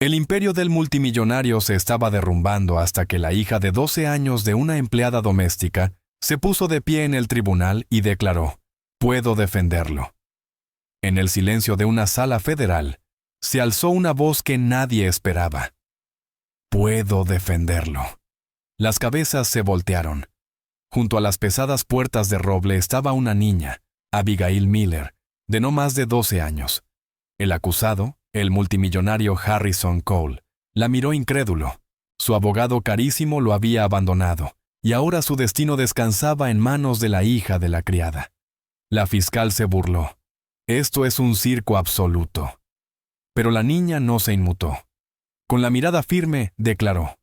El imperio del multimillonario se estaba derrumbando hasta que la hija de 12 años de una empleada doméstica se puso de pie en el tribunal y declaró: «Puedo defenderlo». En el silencio de una sala federal, se alzó una voz que nadie esperaba: «Puedo defenderlo». Las cabezas se voltearon. Junto a las pesadas puertas de roble estaba una niña, Abigail Miller, de no más de 12 años. El acusado, el multimillonario Harrison Cole, la miró incrédulo. Su abogado carísimo lo había abandonado, y ahora su destino descansaba en manos de la hija de la criada. La fiscal se burló. «Esto es un circo absoluto». Pero la niña no se inmutó. Con la mirada firme, declaró: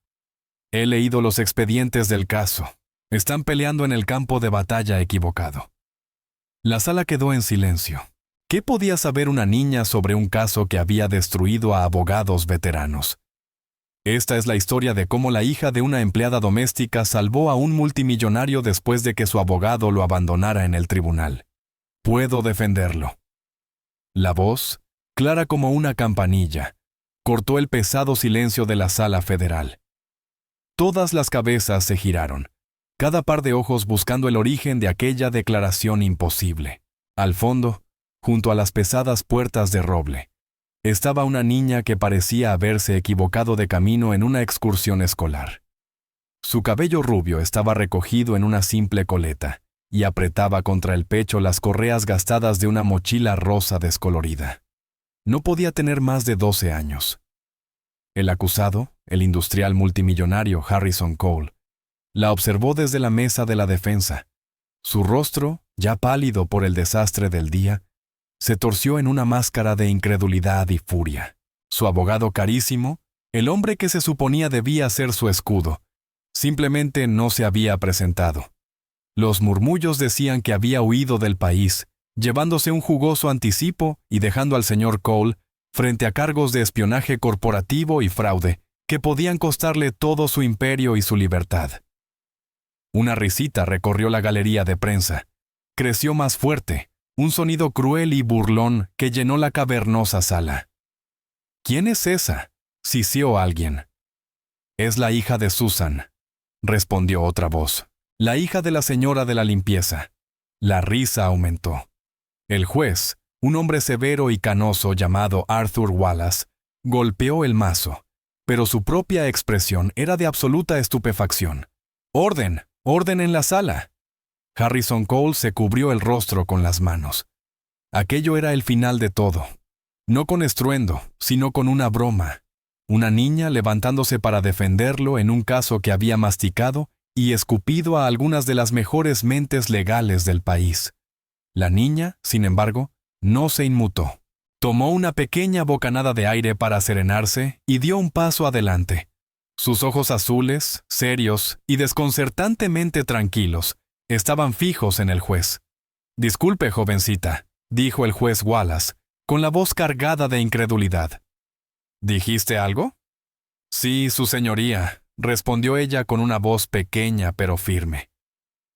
«He leído los expedientes del caso. Están peleando en el campo de batalla equivocado». La sala quedó en silencio. ¿Qué podía saber una niña sobre un caso que había destruido a abogados veteranos? Esta es la historia de cómo la hija de una empleada doméstica salvó a un multimillonario después de que su abogado lo abandonara en el tribunal. Puedo defenderlo. La voz, clara como una campanilla, cortó el pesado silencio de la sala federal. Todas las cabezas se giraron, cada par de ojos buscando el origen de aquella declaración imposible. Al fondo, junto a las pesadas puertas de roble, estaba una niña que parecía haberse equivocado de camino en una excursión escolar. Su cabello rubio estaba recogido en una simple coleta y apretaba contra el pecho las correas gastadas de una mochila rosa descolorida. No podía tener más de 12 años. El acusado, el industrial multimillonario Harrison Cole, la observó desde la mesa de la defensa. Su rostro, ya pálido por el desastre del día, se torció en una máscara de incredulidad y furia. Su abogado carísimo, el hombre que se suponía debía ser su escudo, simplemente no se había presentado. Los murmullos decían que había huido del país, llevándose un jugoso anticipo y dejando al señor Cole frente a cargos de espionaje corporativo y fraude que podían costarle todo su imperio y su libertad. Una risita recorrió la galería de prensa. Creció más fuerte, un sonido cruel y burlón que llenó la cavernosa sala. «¿Quién es esa?», sisió alguien. «Es la hija de Susan», respondió otra voz. «La hija de la señora de la limpieza». La risa aumentó. El juez, un hombre severo y canoso llamado Arthur Wallace, golpeó el mazo, pero su propia expresión era de absoluta estupefacción. «¡Orden! ¡Orden en la sala!». Harrison Cole se cubrió el rostro con las manos. Aquello era el final de todo. No con estruendo, sino con una broma. Una niña levantándose para defenderlo en un caso que había masticado y escupido a algunas de las mejores mentes legales del país. La niña, sin embargo, no se inmutó. Tomó una pequeña bocanada de aire para serenarse y dio un paso adelante. Sus ojos azules, serios y desconcertantemente tranquilos, estaban fijos en el juez. «Disculpe, jovencita», dijo el juez Wallace, con la voz cargada de incredulidad. «¿Dijiste algo?». «Sí, su señoría», respondió ella con una voz pequeña pero firme.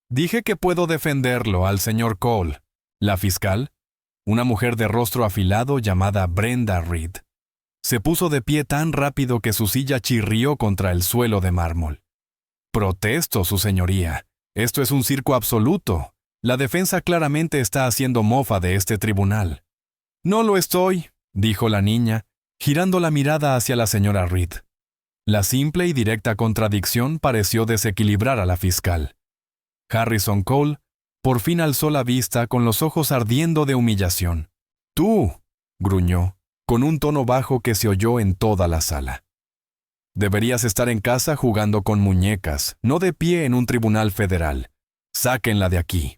«Dije que puedo defenderlo al señor Cole». La fiscal, una mujer de rostro afilado llamada Brenda Reed, se puso de pie tan rápido que su silla chirrió contra el suelo de mármol. «Protesto, su señoría. Esto es un circo absoluto. La defensa claramente está haciendo mofa de este tribunal». «No lo estoy», dijo la niña, girando la mirada hacia la señora Reed. La simple y directa contradicción pareció desequilibrar a la fiscal. Harrison Cole por fin alzó la vista con los ojos ardiendo de humillación. «Tú», gruñó, con un tono bajo que se oyó en toda la sala. «Deberías estar en casa jugando con muñecas, no de pie en un tribunal federal. Sáquenla de aquí».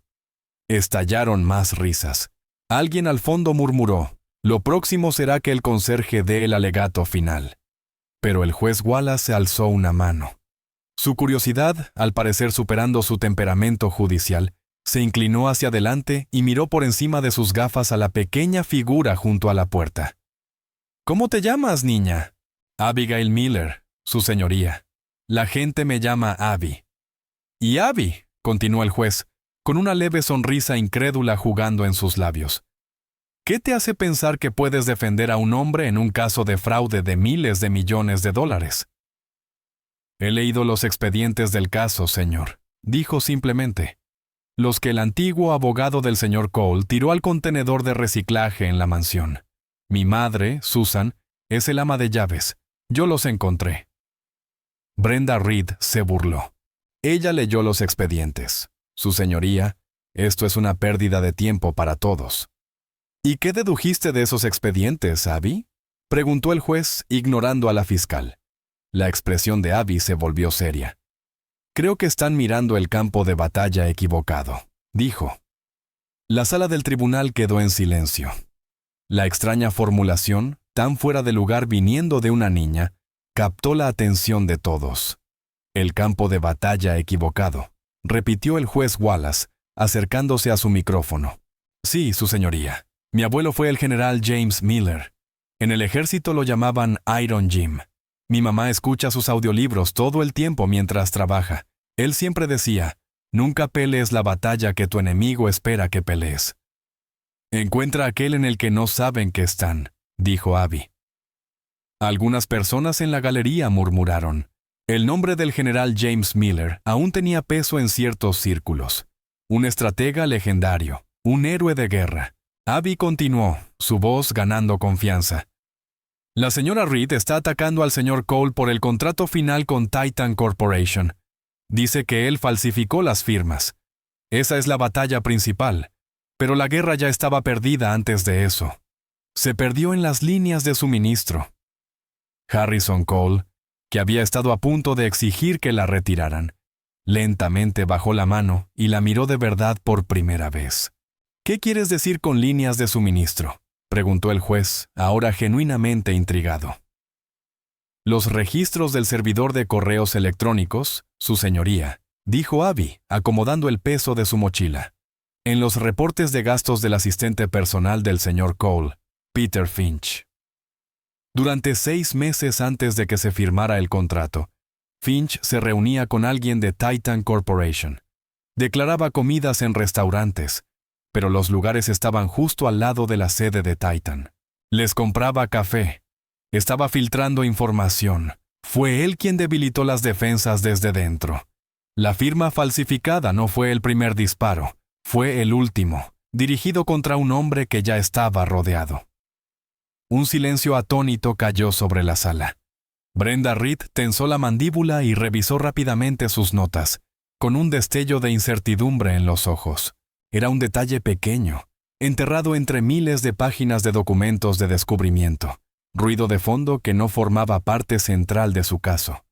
Estallaron más risas. Alguien al fondo murmuró: «Lo próximo será que el conserje dé el alegato final». Pero el juez Wallace alzó una mano. Su curiosidad, al parecer superando su temperamento judicial, se inclinó hacia adelante y miró por encima de sus gafas a la pequeña figura junto a la puerta. «¿Cómo te llamas, niña?» «Abigail Miller, su señoría. La gente me llama Abby». «Y Abby», continuó el juez, con una leve sonrisa incrédula jugando en sus labios. ¿Qué te hace pensar que puedes defender a un hombre en un caso de fraude de miles de millones de dólares? He leído los expedientes del caso, señor, dijo simplemente. Los que el antiguo abogado del señor Cole tiró al contenedor de reciclaje en la mansión. Mi madre, Susan, es el ama de llaves. Yo los encontré. Brenda Reed se burló. Ella leyó los expedientes. Su señoría, esto es una pérdida de tiempo para todos. ¿Y qué dedujiste de esos expedientes, Abby?, preguntó el juez, ignorando a la fiscal. La expresión de Abby se volvió seria. Creo que están mirando el campo de batalla equivocado, dijo. La sala del tribunal quedó en silencio. La extraña formulación, tan fuera de lugar viniendo de una niña, captó la atención de todos. El campo de batalla equivocado, repitió el juez Wallace, acercándose a su micrófono. Sí, su señoría. Mi abuelo fue el general James Miller. En el ejército lo llamaban Iron Jim. Mi mamá escucha sus audiolibros todo el tiempo mientras trabaja. Él siempre decía, nunca pelees la batalla que tu enemigo espera que pelees. Encuentra aquel en el que no saben que están, dijo Abby. Algunas personas en la galería murmuraron. El nombre del general James Miller aún tenía peso en ciertos círculos. Un estratega legendario, un héroe de guerra. Abby continuó, su voz ganando confianza. La señora Reed está atacando al señor Cole por el contrato final con Titan Corporation. Dice que él falsificó las firmas. Esa es la batalla principal. Pero la guerra ya estaba perdida antes de eso. Se perdió en las líneas de suministro. Harrison Cole, que había estado a punto de exigir que la retiraran, lentamente bajó la mano y la miró de verdad por primera vez. ¿Qué quieres decir con líneas de suministro?, preguntó el juez, ahora genuinamente intrigado. Los registros del servidor de correos electrónicos, su señoría, dijo Abby, acomodando el peso de su mochila. En los reportes de gastos del asistente personal del señor Cole, Peter Finch. Durante 6 meses antes de que se firmara el contrato, Finch se reunía con alguien de Titan Corporation. Declaraba comidas en restaurantes, pero los lugares estaban justo al lado de la sede de Titan. Les compraba café. Estaba filtrando información. Fue él quien debilitó las defensas desde dentro. La firma falsificada no fue el primer disparo, fue el último, dirigido contra un hombre que ya estaba rodeado. Un silencio atónito cayó sobre la sala. Brenda Reed tensó la mandíbula y revisó rápidamente sus notas, con un destello de incertidumbre en los ojos. Era un detalle pequeño, enterrado entre miles de páginas de documentos de descubrimiento, ruido de fondo que no formaba parte central de su caso.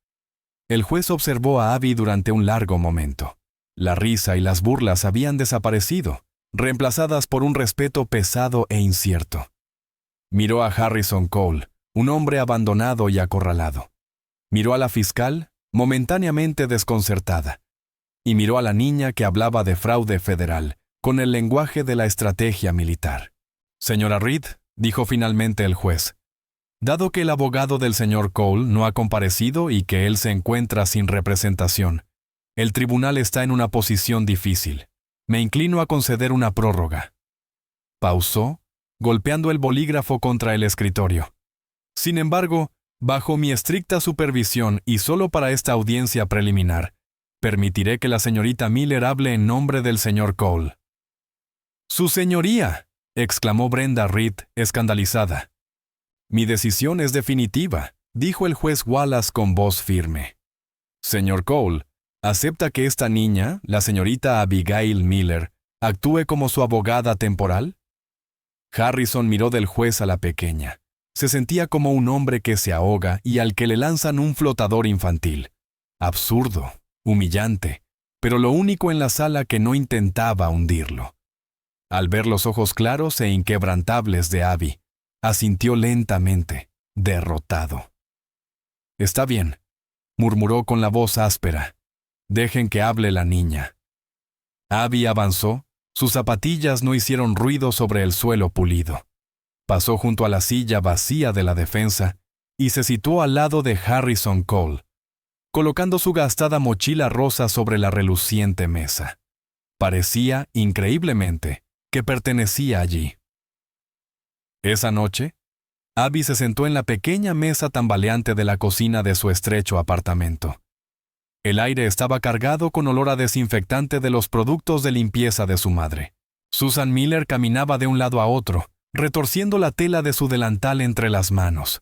El juez observó a Abby durante un largo momento. La risa y las burlas habían desaparecido, reemplazadas por un respeto pesado e incierto. Miró a Harrison Cole, un hombre abandonado y acorralado. Miró a la fiscal, momentáneamente desconcertada, y miró a la niña que hablaba de fraude federal, con el lenguaje de la estrategia militar. Señora Reed, dijo finalmente el juez, dado que el abogado del señor Cole no ha comparecido y que él se encuentra sin representación, el tribunal está en una posición difícil. Me inclino a conceder una prórroga. Pausó, golpeando el bolígrafo contra el escritorio. Sin embargo, bajo mi estricta supervisión y solo para esta audiencia preliminar, permitiré que la señorita Miller hable en nombre del señor Cole. ¡Su señoría!, exclamó Brenda Reed, escandalizada. Mi decisión es definitiva, dijo el juez Wallace con voz firme. Señor Cole, ¿acepta que esta niña, la señorita Abigail Miller, actúe como su abogada temporal? Harrison miró del juez a la pequeña. Se sentía como un hombre que se ahoga y al que le lanzan un flotador infantil. Absurdo, humillante, pero lo único en la sala que no intentaba hundirlo. Al ver los ojos claros e inquebrantables de Abby, asintió lentamente, derrotado. «Está bien», murmuró con la voz áspera. «Dejen que hable la niña». Abby avanzó, sus zapatillas no hicieron ruido sobre el suelo pulido. Pasó junto a la silla vacía de la defensa y se situó al lado de Harrison Cole, colocando su gastada mochila rosa sobre la reluciente mesa. Parecía, increíblemente, que pertenecía allí. Esa noche, Abby se sentó en la pequeña mesa tambaleante de la cocina de su estrecho apartamento. El aire estaba cargado con olor a desinfectante de los productos de limpieza de su madre. Susan Miller caminaba de un lado a otro, retorciendo la tela de su delantal entre las manos.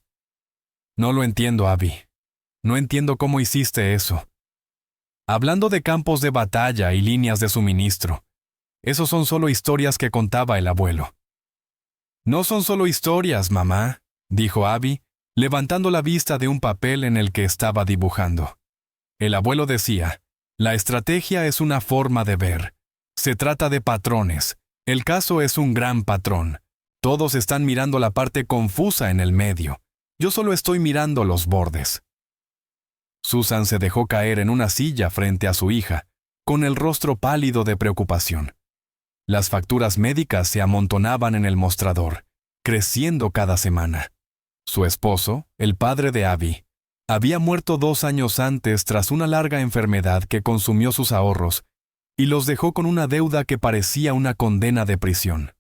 No lo entiendo, Abby. No entiendo cómo hiciste eso. Hablando de campos de batalla y líneas de suministro, esos son solo historias que contaba el abuelo. No son solo historias, mamá, dijo Abby, levantando la vista de un papel en el que estaba dibujando. El abuelo decía, la estrategia es una forma de ver. Se trata de patrones. El caso es un gran patrón. Todos están mirando la parte confusa en el medio. Yo solo estoy mirando los bordes. Susan se dejó caer en una silla frente a su hija, con el rostro pálido de preocupación. Las facturas médicas se amontonaban en el mostrador, creciendo cada semana. Su esposo, el padre de Abby, había muerto 2 años antes tras una larga enfermedad que consumió sus ahorros y los dejó con una deuda que parecía una condena de prisión.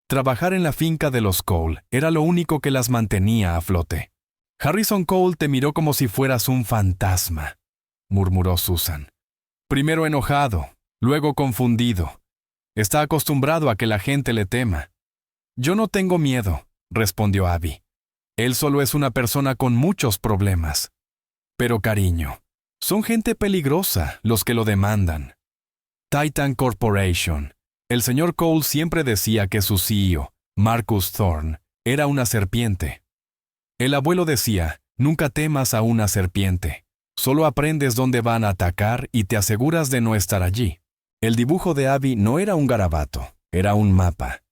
Trabajar en la finca de los Cole era lo único que las mantenía a flote. Harrison Cole te miró como si fueras un fantasma, murmuró Susan. Primero enojado, luego confundido. Está acostumbrado a que la gente le tema. Yo no tengo miedo, respondió Abby. Él solo es una persona con muchos problemas. Pero cariño, son gente peligrosa los que lo demandan. Titan Corporation. El señor Cole siempre decía que su CEO, Marcus Thorne, era una serpiente. El abuelo decía, nunca temas a una serpiente. Solo aprendes dónde van a atacar y te aseguras de no estar allí. El dibujo de Abby no era un garabato, era un mapa.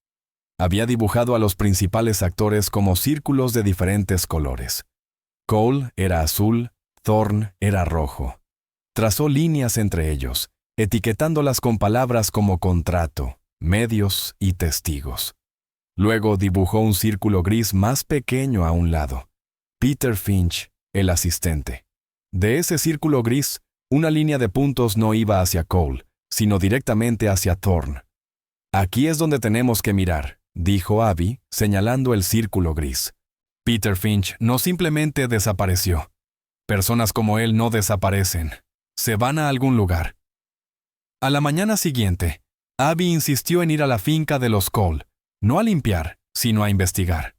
Había dibujado a los principales actores como círculos de diferentes colores. Cole era azul, Thorne era rojo. Trazó líneas entre ellos, etiquetándolas con palabras como contrato, medios y testigos. Luego dibujó un círculo gris más pequeño a un lado. Peter Finch, el asistente. De ese círculo gris, una línea de puntos no iba hacia Cole, sino directamente hacia Thorne. Aquí es donde tenemos que mirar, dijo Abby, señalando el círculo gris. Peter Finch no simplemente desapareció. Personas como él no desaparecen. Se van a algún lugar. A la mañana siguiente, Abby insistió en ir a la finca de los Cole, no a limpiar, sino a investigar.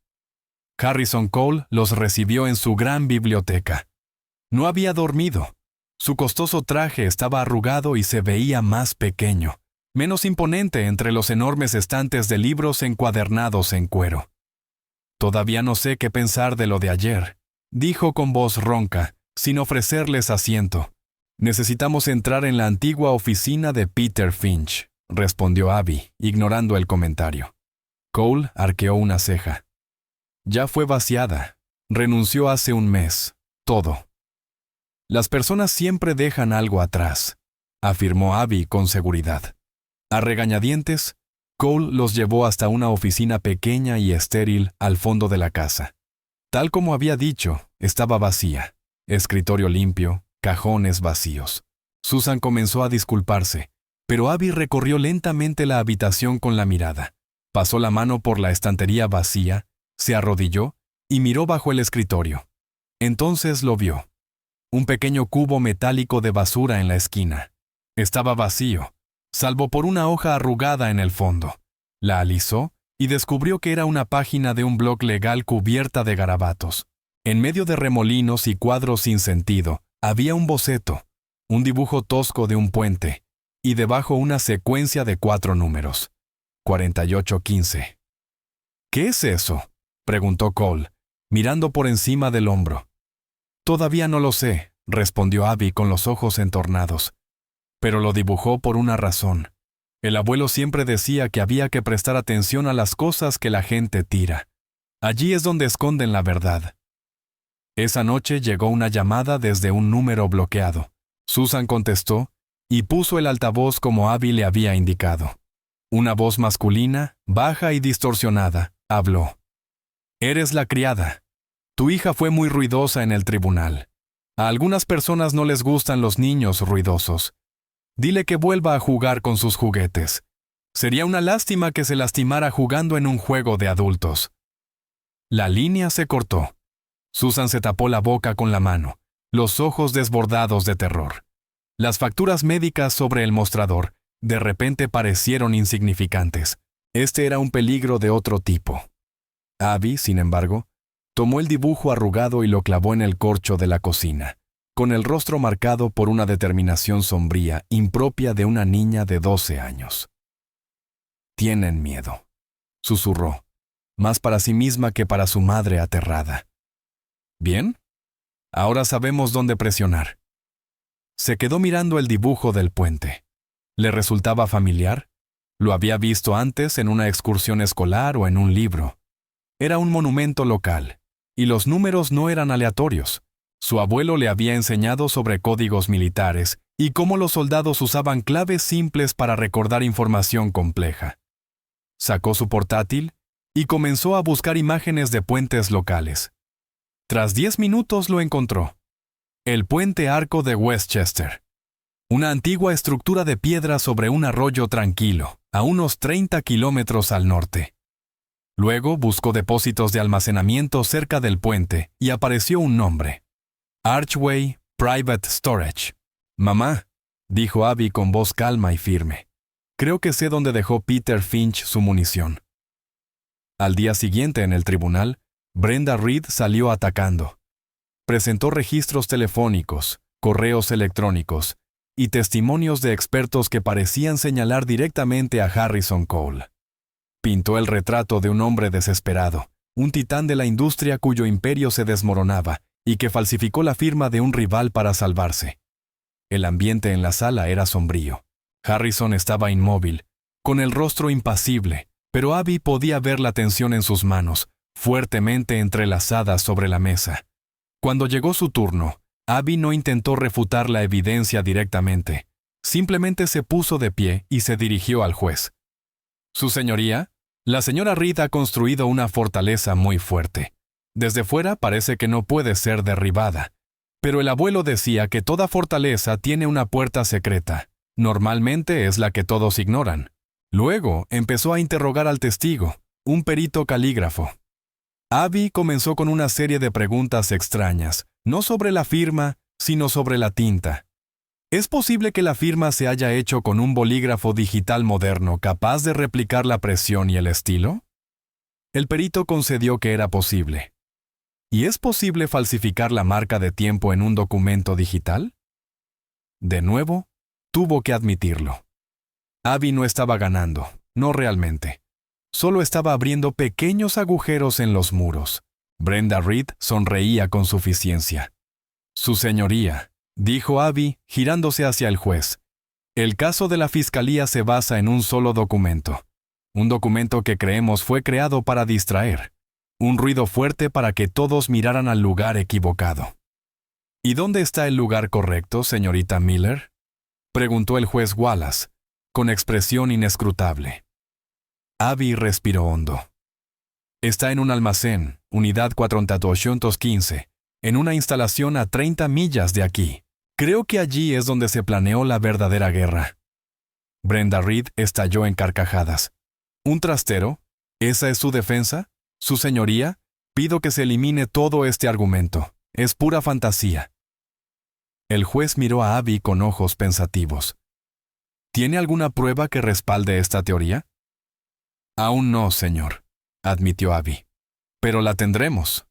Harrison Cole los recibió en su gran biblioteca. No había dormido. Su costoso traje estaba arrugado y se veía más pequeño, menos imponente entre los enormes estantes de libros encuadernados en cuero. Todavía no sé qué pensar de lo de ayer, dijo con voz ronca, sin ofrecerles asiento. Necesitamos entrar en la antigua oficina de Peter Finch, respondió Abby, ignorando el comentario. Cole arqueó una ceja. Ya fue vaciada. Renunció hace un mes. Todo. Las personas siempre dejan algo atrás, afirmó Abby con seguridad. A regañadientes, Cole los llevó hasta una oficina pequeña y estéril al fondo de la casa. Tal como había dicho, estaba vacía. Escritorio limpio, cajones vacíos. Susan comenzó a disculparse, pero Abby recorrió lentamente la habitación con la mirada. Pasó la mano por la estantería vacía, se arrodilló y miró bajo el escritorio. Entonces lo vio. Un pequeño cubo metálico de basura en la esquina. Estaba vacío, salvo por una hoja arrugada en el fondo. La alisó y descubrió que era una página de un blog legal cubierta de garabatos. En medio de remolinos y cuadros sin sentido, había un boceto, un dibujo tosco de un puente, y debajo una secuencia de 4 números. 4815. ¿Qué es eso?, preguntó Cole, mirando por encima del hombro. Todavía no lo sé, respondió Abby con los ojos entornados. Pero lo dibujó por una razón. El abuelo siempre decía que había que prestar atención a las cosas que la gente tira. Allí es donde esconden la verdad. Esa noche llegó una llamada desde un número bloqueado. Susan contestó y puso el altavoz como Abby le había indicado. Una voz masculina, baja y distorsionada, habló. «Eres la criada. Tu hija fue muy ruidosa en el tribunal. A algunas personas no les gustan los niños ruidosos. Dile que vuelva a jugar con sus juguetes. Sería una lástima que se lastimara jugando en un juego de adultos». La línea se cortó. Susan se tapó la boca con la mano, los ojos desbordados de terror. Las facturas médicas sobre el mostrador de repente parecieron insignificantes. Este era un peligro de otro tipo. Abby, sin embargo, tomó el dibujo arrugado y lo clavó en el corcho de la cocina, con el rostro marcado por una determinación sombría impropia de una niña de 12 años. «Tienen miedo», susurró, más para sí misma que para su madre aterrada. «Bien, ahora sabemos dónde presionar». Se quedó mirando el dibujo del puente. ¿Le resultaba familiar? ¿Lo había visto antes en una excursión escolar o en un libro? Era un monumento local, y los números no eran aleatorios. Su abuelo le había enseñado sobre códigos militares y cómo los soldados usaban claves simples para recordar información compleja. Sacó su portátil y comenzó a buscar imágenes de puentes locales. Tras 10 minutos lo encontró. El puente Arco de Westchester. Una antigua estructura de piedra sobre un arroyo tranquilo, a unos 30 kilómetros al norte. Luego buscó depósitos de almacenamiento cerca del puente y apareció un nombre. Archway Private Storage. «Mamá», dijo Abby con voz calma y firme. «Creo que sé dónde dejó Peter Finch su munición». Al día siguiente en el tribunal, Brenda Reed salió atacando. Presentó registros telefónicos, correos electrónicos y testimonios de expertos que parecían señalar directamente a Harrison Cole. Pintó el retrato de un hombre desesperado, un titán de la industria cuyo imperio se desmoronaba y que falsificó la firma de un rival para salvarse. El ambiente en la sala era sombrío. Harrison estaba inmóvil, con el rostro impasible, pero Abby podía ver la tensión en sus manos, fuertemente entrelazadas sobre la mesa. Cuando llegó su turno, Abby no intentó refutar la evidencia directamente. Simplemente se puso de pie y se dirigió al juez. «Su señoría, la señora Reed ha construido una fortaleza muy fuerte. Desde fuera parece que no puede ser derribada. Pero el abuelo decía que toda fortaleza tiene una puerta secreta. Normalmente es la que todos ignoran». Luego empezó a interrogar al testigo, un perito calígrafo. Abby comenzó con una serie de preguntas extrañas, no sobre la firma, sino sobre la tinta. ¿Es posible que la firma se haya hecho con un bolígrafo digital moderno capaz de replicar la presión y el estilo? El perito concedió que era posible. ¿Y es posible falsificar la marca de tiempo en un documento digital? De nuevo, tuvo que admitirlo. Abby no estaba ganando, no realmente. Solo estaba abriendo pequeños agujeros en los muros. Brenda Reed sonreía con suficiencia. «Su señoría», dijo Abby, girándose hacia el juez. «El caso de la fiscalía se basa en un solo documento. Un documento que creemos fue creado para distraer. Un ruido fuerte para que todos miraran al lugar equivocado». «¿Y dónde está el lugar correcto, señorita Miller?», preguntó el juez Wallace, con expresión inescrutable. Abby respiró hondo. «Está en un almacén, unidad 415, en una instalación a 30 millas de aquí. Creo que allí es donde se planeó la verdadera guerra». Brenda Reed estalló en carcajadas. «¿Un trastero? ¿Esa es su defensa? Su señoría, pido que se elimine todo este argumento. Es pura fantasía». El juez miró a Abby con ojos pensativos. «¿Tiene alguna prueba que respalde esta teoría?». «Aún no, señor», admitió Abby. «Pero la tendremos».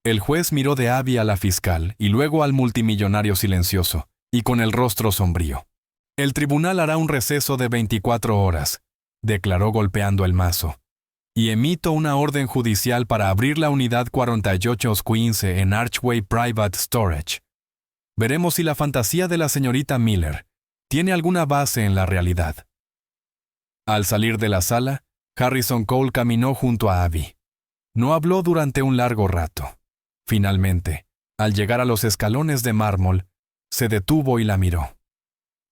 El juez miró de Abby a la fiscal y luego al multimillonario silencioso, y con el rostro sombrío. «El tribunal hará un receso de 24 horas», declaró golpeando el mazo. «Y emito una orden judicial para abrir la unidad 4815 en Archway Private Storage. Veremos si la fantasía de la señorita Miller tiene alguna base en la realidad». Al salir de la sala, Harrison Cole caminó junto a Abby. No habló durante un largo rato. Finalmente, al llegar a los escalones de mármol, se detuvo y la miró.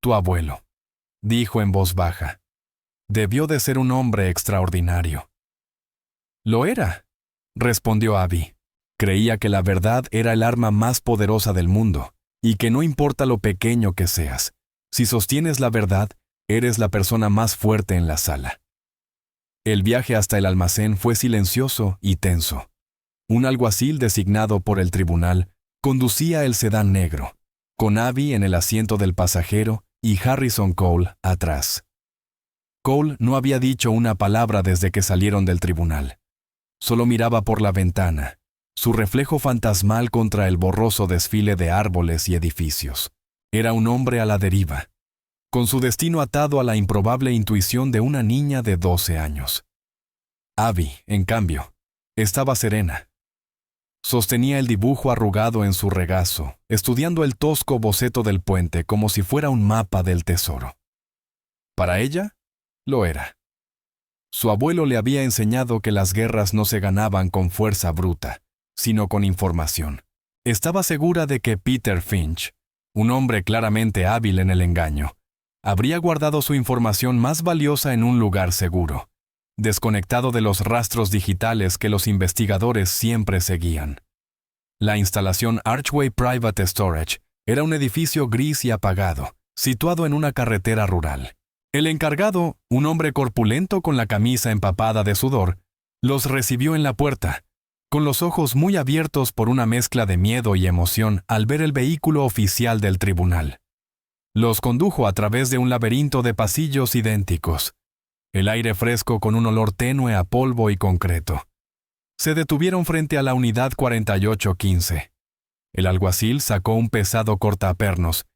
«Tu abuelo», dijo en voz baja. «Debió de ser un hombre extraordinario». «Lo era», respondió Abby. «Creía que la verdad era el arma más poderosa del mundo, y que no importa lo pequeño que seas, si sostienes la verdad, eres la persona más fuerte en la sala». El viaje hasta el almacén fue silencioso y tenso. Un alguacil designado por el tribunal conducía el sedán negro, con Abby en el asiento del pasajero y Harrison Cole atrás. Cole no había dicho una palabra desde que salieron del tribunal. Solo miraba por la ventana, su reflejo fantasmal contra el borroso desfile de árboles y edificios. Era un hombre a la deriva, con su destino atado a la improbable intuición de una niña de 12 años. Abby, en cambio, estaba serena. Sostenía el dibujo arrugado en su regazo, estudiando el tosco boceto del puente como si fuera un mapa del tesoro. Para ella, lo era. Su abuelo le había enseñado que las guerras no se ganaban con fuerza bruta, sino con información. Estaba segura de que Peter Finch, un hombre claramente hábil en el engaño, habría guardado su información más valiosa en un lugar seguro, desconectado de los rastros digitales que los investigadores siempre seguían. La instalación Archway Private Storage era un edificio gris y apagado, situado en una carretera rural. El encargado, un hombre corpulento con la camisa empapada de sudor, los recibió en la puerta, con los ojos muy abiertos por una mezcla de miedo y emoción al ver el vehículo oficial del tribunal. Los condujo a través de un laberinto de pasillos idénticos, el aire fresco con un olor tenue a polvo y concreto. Se detuvieron frente a la unidad 4815. El alguacil sacó un pesado cortapernos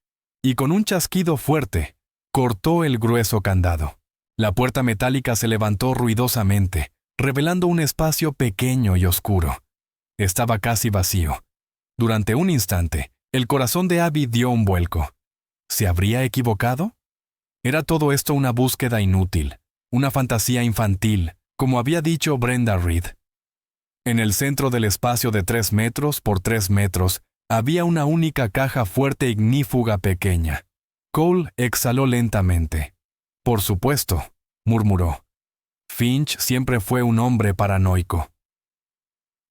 y con un chasquido fuerte cortó el grueso candado. La puerta metálica se levantó ruidosamente, revelando un espacio pequeño y oscuro. Estaba casi vacío. Durante un instante, el corazón de Abby dio un vuelco. ¿Se habría equivocado? ¿Era todo esto una búsqueda inútil, una fantasía infantil, como había dicho Brenda Reed? En el centro del espacio de 3 metros por 3 metros había una única caja fuerte ignífuga pequeña. Cole exhaló lentamente. «Por supuesto», murmuró. Finch siempre fue un hombre paranoico.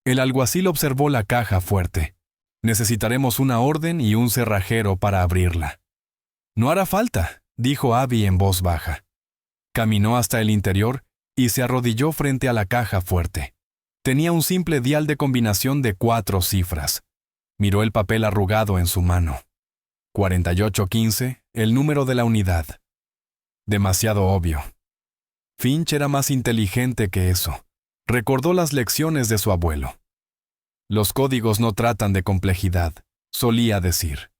El alguacil observó la caja fuerte. «Necesitaremos una orden y un cerrajero para abrirla». «No hará falta», dijo Abby en voz baja. Caminó hasta el interior y se arrodilló frente a la caja fuerte. Tenía un simple dial de combinación de 4 cifras. Miró el papel arrugado en su mano. 4815, el número de la unidad. Demasiado obvio. Finch era más inteligente que eso. Recordó las lecciones de su abuelo. Los códigos no tratan de complejidad, solía decir.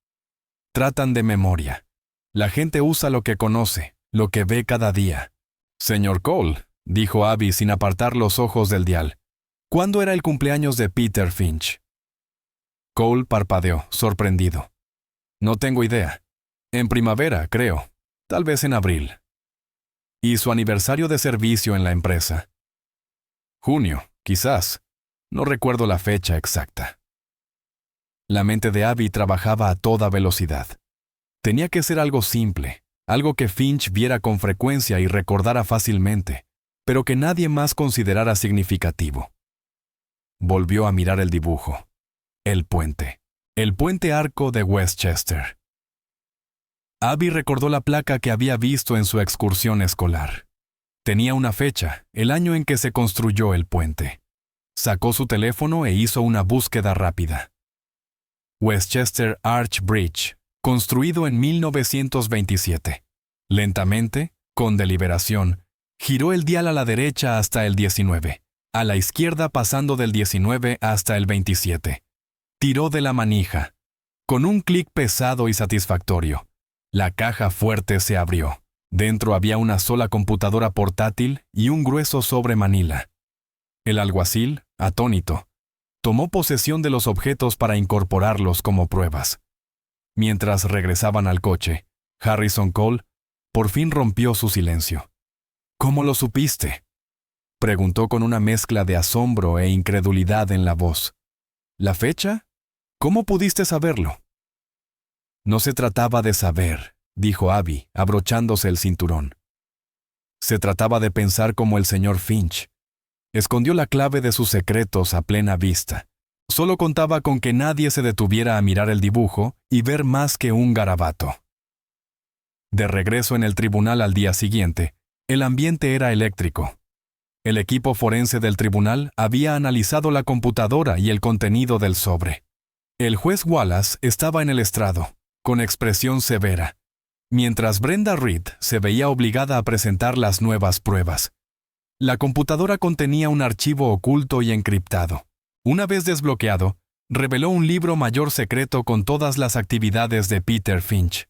Tratan de memoria. La gente usa lo que conoce, lo que ve cada día. «Señor Cole», dijo Abby sin apartar los ojos del dial. «¿Cuándo era el cumpleaños de Peter Finch?» Cole parpadeó, sorprendido. «No tengo idea. En primavera, creo. Tal vez en abril». «¿Y su aniversario de servicio en la empresa?» «Junio, quizás. No recuerdo la fecha exacta». La mente de Abby trabajaba a toda velocidad. Tenía que ser algo simple, algo que Finch viera con frecuencia y recordara fácilmente, pero que nadie más considerara significativo. Volvió a mirar el dibujo. El puente. El puente arco de Westchester. Abby recordó la placa que había visto en su excursión escolar. Tenía una fecha, el año en que se construyó el puente. Sacó su teléfono e hizo una búsqueda rápida. Westchester Arch Bridge, construido en 1927. Lentamente, con deliberación, giró el dial a la derecha hasta el 19, a la izquierda pasando del 19 hasta el 27. Tiró de la manija. Con un clic pesado y satisfactorio, la caja fuerte se abrió. Dentro había una sola computadora portátil y un grueso sobre manila. El alguacil, atónito, tomó posesión de los objetos para incorporarlos como pruebas. Mientras regresaban al coche, Harrison Cole por fin rompió su silencio. «¿Cómo lo supiste?», preguntó con una mezcla de asombro e incredulidad en la voz. «¿La fecha? ¿Cómo pudiste saberlo?». «No se trataba de saber», dijo Abby, abrochándose el cinturón. «Se trataba de pensar como el señor Finch. Escondió la clave de sus secretos a plena vista. Solo contaba con que nadie se detuviera a mirar el dibujo y ver más que un garabato». De regreso en el tribunal al día siguiente, el ambiente era eléctrico. El equipo forense del tribunal había analizado la computadora y el contenido del sobre. El juez Wallace estaba en el estrado, con expresión severa, mientras Brenda Reed se veía obligada a presentar las nuevas pruebas. La computadora contenía un archivo oculto y encriptado. Una vez desbloqueado, reveló un libro mayor secreto con todas las actividades de Peter Finch.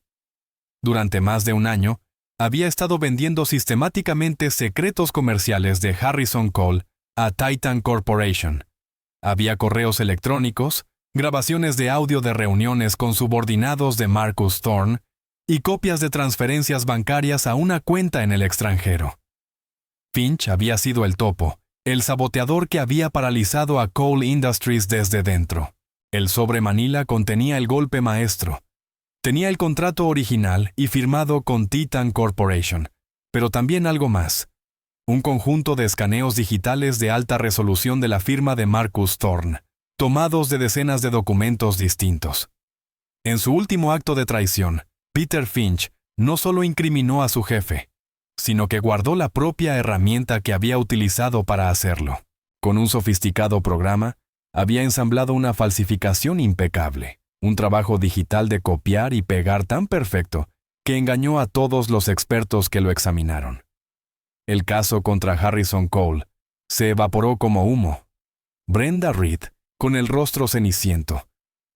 Durante más de un año, había estado vendiendo sistemáticamente secretos comerciales de Harrison Cole a Titan Corporation. Había correos electrónicos, grabaciones de audio de reuniones con subordinados de Marcus Thorne y copias de transferencias bancarias a una cuenta en el extranjero. Finch había sido el topo, el saboteador que había paralizado a Cole Industries desde dentro. El sobre Manila contenía el golpe maestro. Tenía el contrato original y firmado con Titan Corporation, pero también algo más. Un conjunto de escaneos digitales de alta resolución de la firma de Marcus Thorne, tomados de decenas de documentos distintos. En su último acto de traición, Peter Finch no solo incriminó a su jefe, sino que guardó la propia herramienta que había utilizado para hacerlo. Con un sofisticado programa, había ensamblado una falsificación impecable. Un trabajo digital de copiar y pegar tan perfecto que engañó a todos los expertos que lo examinaron. El caso contra Harrison Cole se evaporó como humo. Brenda Reed, con el rostro ceniciento,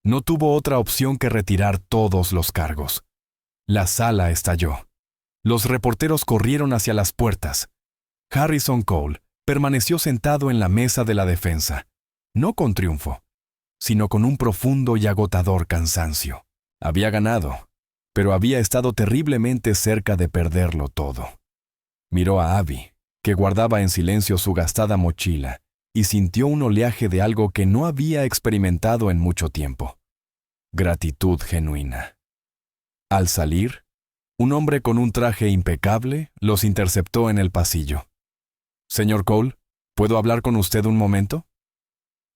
no tuvo otra opción que retirar todos los cargos. La sala estalló. Los reporteros corrieron hacia las puertas. Harrison Cole permaneció sentado en la mesa de la defensa, no con triunfo, sino con un profundo y agotador cansancio. Había ganado, pero había estado terriblemente cerca de perderlo todo. Miró a Abby, que guardaba en silencio su gastada mochila, y sintió un oleaje de algo que no había experimentado en mucho tiempo. Gratitud genuina. Al salir, un hombre con un traje impecable los interceptó en el pasillo. «Señor Cole, ¿puedo hablar con usted un momento?»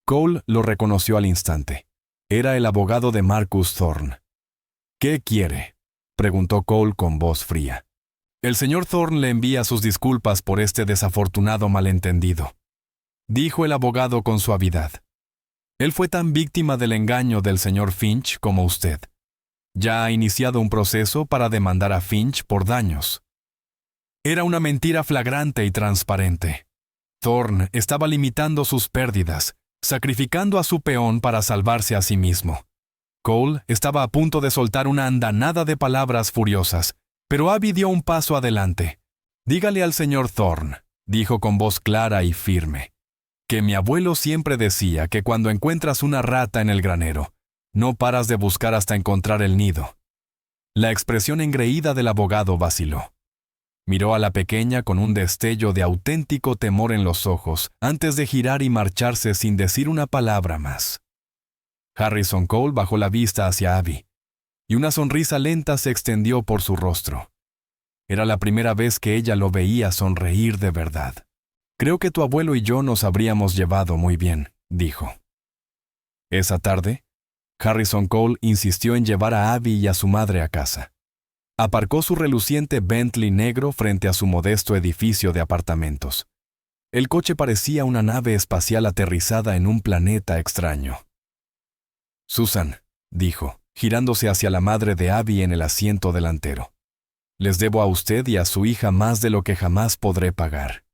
Cole lo reconoció al instante. Era el abogado de Marcus Thorne. «¿Qué quiere?», preguntó Cole con voz fría. «El señor Thorne le envía sus disculpas por este desafortunado malentendido», dijo el abogado con suavidad. «Él fue tan víctima del engaño del señor Finch como usted. Ya ha iniciado un proceso para demandar a Finch por daños. Era una mentira flagrante y transparente. Thorne estaba limitando sus pérdidas, sacrificando a su peón para salvarse a sí mismo. Cole estaba a punto de soltar una andanada de palabras furiosas, pero Abby dio un paso adelante. «Dígale al señor Thorne», dijo con voz clara y firme, «que mi abuelo siempre decía que cuando encuentras una rata en el granero, no paras de buscar hasta encontrar el nido». La expresión engreída del abogado vaciló. Miró a la pequeña con un destello de auténtico temor en los ojos antes de girar y marcharse sin decir una palabra más. Harrison Cole bajó la vista hacia Abby, y una sonrisa lenta se extendió por su rostro. Era la primera vez que ella lo veía sonreír de verdad. «Creo que tu abuelo y yo nos habríamos llevado muy bien», dijo. Esa tarde, Harrison Cole insistió en llevar a Abby y a su madre a casa. Aparcó su reluciente Bentley negro frente a su modesto edificio de apartamentos. El coche parecía una nave espacial aterrizada en un planeta extraño. «Susan», dijo, girándose hacia la madre de Abby en el asiento delantero, «les debo a usted y a su hija más de lo que jamás podré pagar.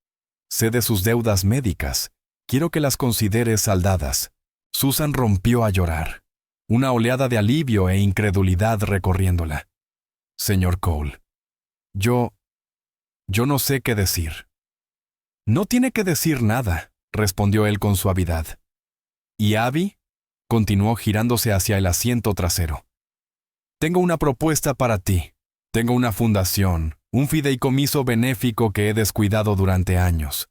Sé de sus deudas médicas. Quiero que las considere saldadas». Susan rompió a llorar, una oleada de alivio e incredulidad recorriéndola. «Señor Cole, yo no sé qué decir». «No tiene que decir nada», respondió él con suavidad. «¿Y Abby?», continuó girándose hacia el asiento trasero. «Tengo una propuesta para ti. Tengo una fundación, un fideicomiso benéfico que he descuidado durante años.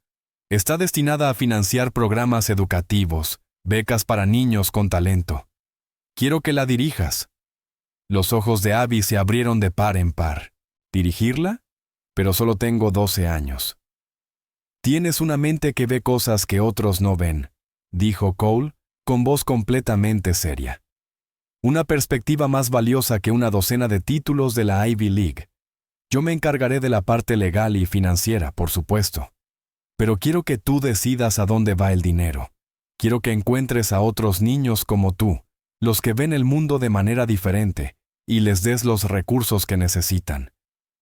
Está destinada a financiar programas educativos, becas para niños con talento. Quiero que la dirijas». Los ojos de Abby se abrieron de par en par. «¿Dirigirla? Pero solo tengo 12 años». «Tienes una mente que ve cosas que otros no ven», dijo Cole, con voz completamente seria. «Una perspectiva más valiosa que una docena de títulos de la Ivy League. Yo me encargaré de la parte legal y financiera, por supuesto. Pero quiero que tú decidas a dónde va el dinero. Quiero que encuentres a otros niños como tú, los que ven el mundo de manera diferente, y les des los recursos que necesitan.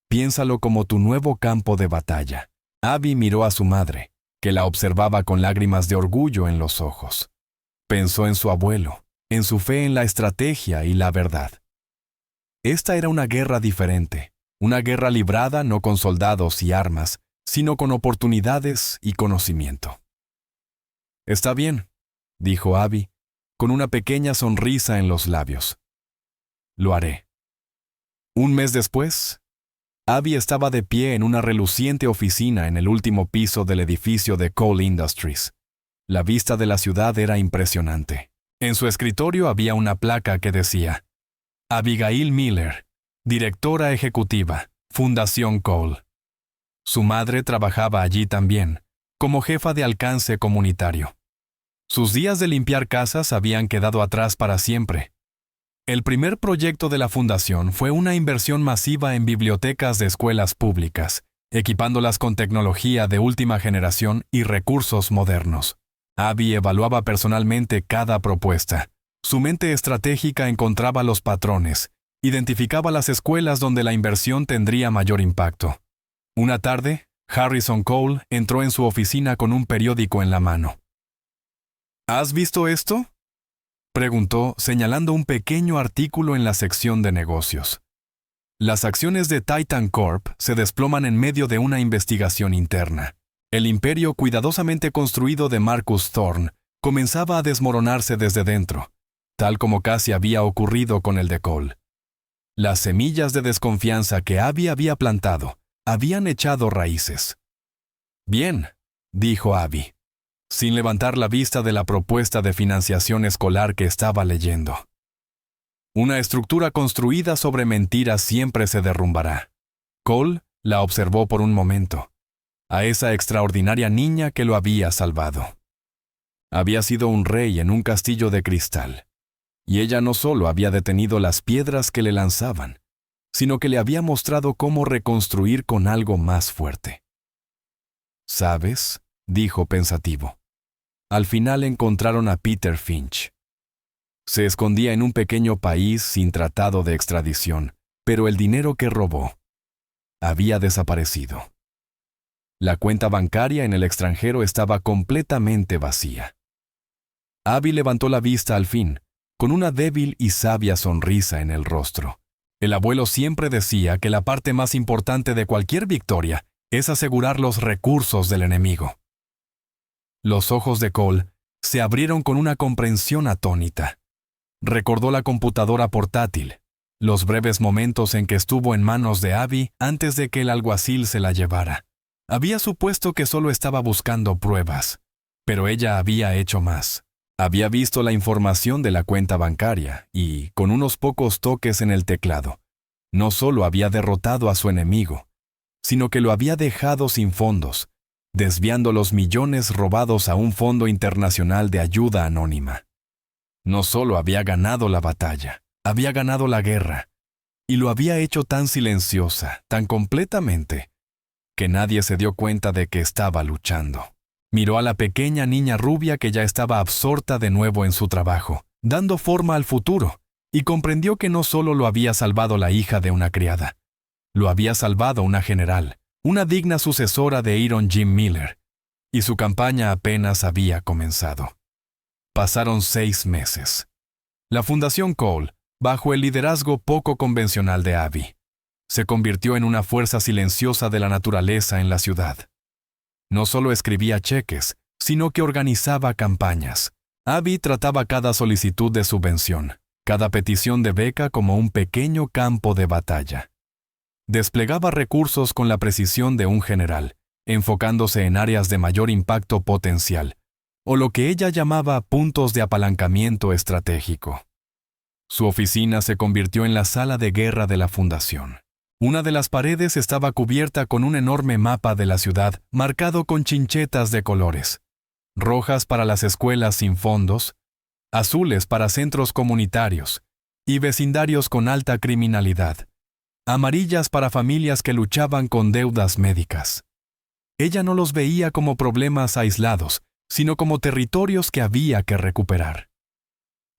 Piénsalo como tu nuevo campo de batalla. Abby miró a su madre, que la observaba con lágrimas de orgullo en los ojos. Pensó en su abuelo, en su fe en la estrategia y la verdad. Esta era una guerra diferente, una guerra librada no con soldados y armas, sino con oportunidades y conocimiento. «Está bien», dijo Abby, con una pequeña sonrisa en los labios. «Lo haré». Un mes después, Abby estaba de pie en una reluciente oficina en el último piso del edificio de Cole Industries. La vista de la ciudad era impresionante. En su escritorio había una placa que decía: Abigail Miller, directora ejecutiva, Fundación Cole. Su madre trabajaba allí también, como jefa de alcance comunitario. Sus días de limpiar casas habían quedado atrás para siempre. El primer proyecto de la fundación fue una inversión masiva en bibliotecas de escuelas públicas, equipándolas con tecnología de última generación y recursos modernos. Abby evaluaba personalmente cada propuesta. Su mente estratégica encontraba los patrones, identificaba las escuelas donde la inversión tendría mayor impacto. Una tarde, Harrison Cole entró en su oficina con un periódico en la mano. ¿Has visto esto?, preguntó, señalando un pequeño artículo en la sección de negocios. Las acciones de Titan Corp se desploman en medio de una investigación interna. El imperio cuidadosamente construido de Marcus Thorne comenzaba a desmoronarse desde dentro, tal como casi había ocurrido con el de Cole. Las semillas de desconfianza que Abby había plantado habían echado raíces. «Bien», dijo Abby, sin levantar la vista de la propuesta de financiación escolar que estaba leyendo. «Una estructura construida sobre mentiras siempre se derrumbará». Cole la observó por un momento, a esa extraordinaria niña que lo había salvado. Había sido un rey en un castillo de cristal, y ella no solo había detenido las piedras que le lanzaban, sino que le había mostrado cómo reconstruir con algo más fuerte. «¿Sabes?», dijo pensativo. Al final encontraron a Peter Finch. Se escondía en un pequeño país sin tratado de extradición, pero el dinero que robó había desaparecido. La cuenta bancaria en el extranjero estaba completamente vacía. Abby levantó la vista al fin, con una débil y sabia sonrisa en el rostro. El abuelo siempre decía que la parte más importante de cualquier victoria es asegurar los recursos del enemigo. Los ojos de Cole se abrieron con una comprensión atónita. Recordó la computadora portátil, los breves momentos en que estuvo en manos de Abby antes de que el alguacil se la llevara. Había supuesto que solo estaba buscando pruebas, pero ella había hecho más. Había visto la información de la cuenta bancaria y, con unos pocos toques en el teclado, no solo había derrotado a su enemigo, sino que lo había dejado sin fondos, desviando los millones robados a un fondo internacional de ayuda anónima. No solo había ganado la batalla, había ganado la guerra, y lo había hecho tan silenciosa, tan completamente, que nadie se dio cuenta de que estaba luchando. Miró a la pequeña niña rubia que ya estaba absorta de nuevo en su trabajo, dando forma al futuro, y comprendió que no solo lo había salvado la hija de una criada, lo había salvado una general, una digna sucesora de Iron Jim Miller, y su campaña apenas había comenzado. Pasaron 6 meses. La Fundación Cole, bajo el liderazgo poco convencional de Abby, se convirtió en una fuerza silenciosa de la naturaleza en la ciudad. No solo escribía cheques, sino que organizaba campañas. Abby trataba cada solicitud de subvención, cada petición de beca como un pequeño campo de batalla. Desplegaba recursos con la precisión de un general, enfocándose en áreas de mayor impacto potencial, o lo que ella llamaba puntos de apalancamiento estratégico. Su oficina se convirtió en la sala de guerra de la fundación. Una de las paredes estaba cubierta con un enorme mapa de la ciudad marcado con chinchetas de colores: rojas para las escuelas sin fondos, azules para centros comunitarios y vecindarios con alta criminalidad, amarillas para familias que luchaban con deudas médicas. Ella no los veía como problemas aislados, sino como territorios que había que recuperar.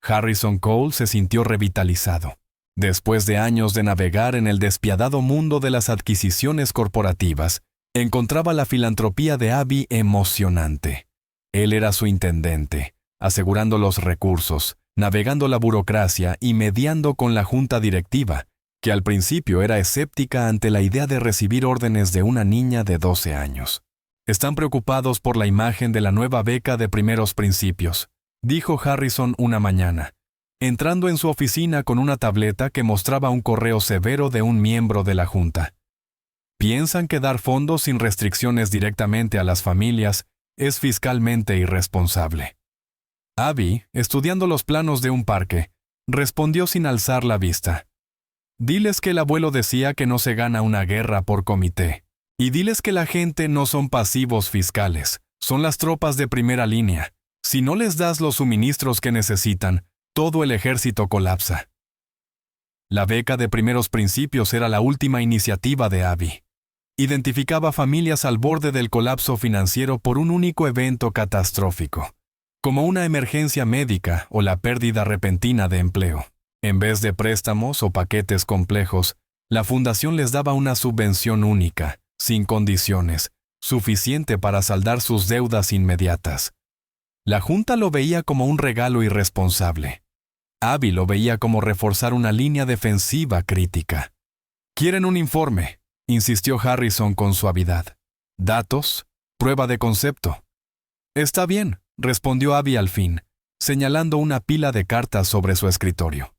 Harrison Cole se sintió revitalizado. Después de años de navegar en el despiadado mundo de las adquisiciones corporativas, encontraba la filantropía de Abby emocionante. Él era su intendente, asegurando los recursos, navegando la burocracia y mediando con la junta directiva, que al principio era escéptica ante la idea de recibir órdenes de una niña de 12 años. Están preocupados por la imagen de la nueva beca de primeros principios, dijo Harrison una mañana, entrando en su oficina con una tableta que mostraba un correo severo de un miembro de la junta. Piensan que dar fondos sin restricciones directamente a las familias es fiscalmente irresponsable. Abby, estudiando los planos de un parque, respondió sin alzar la vista. Diles que el abuelo decía que no se gana una guerra por comité. Y diles que la gente no son pasivos fiscales, son las tropas de primera línea. Si no les das los suministros que necesitan, todo el ejército colapsa. La beca de primeros principios era la última iniciativa de Abby. Identificaba familias al borde del colapso financiero por un único evento catastrófico, como una emergencia médica o la pérdida repentina de empleo. En vez de préstamos o paquetes complejos, la fundación les daba una subvención única, sin condiciones, suficiente para saldar sus deudas inmediatas. La junta lo veía como un regalo irresponsable. Abby lo veía como reforzar una línea defensiva crítica. «Quieren un informe», insistió Harrison con suavidad. «Datos, prueba de concepto». «Está bien», respondió Abby al fin, señalando una pila de cartas sobre su escritorio.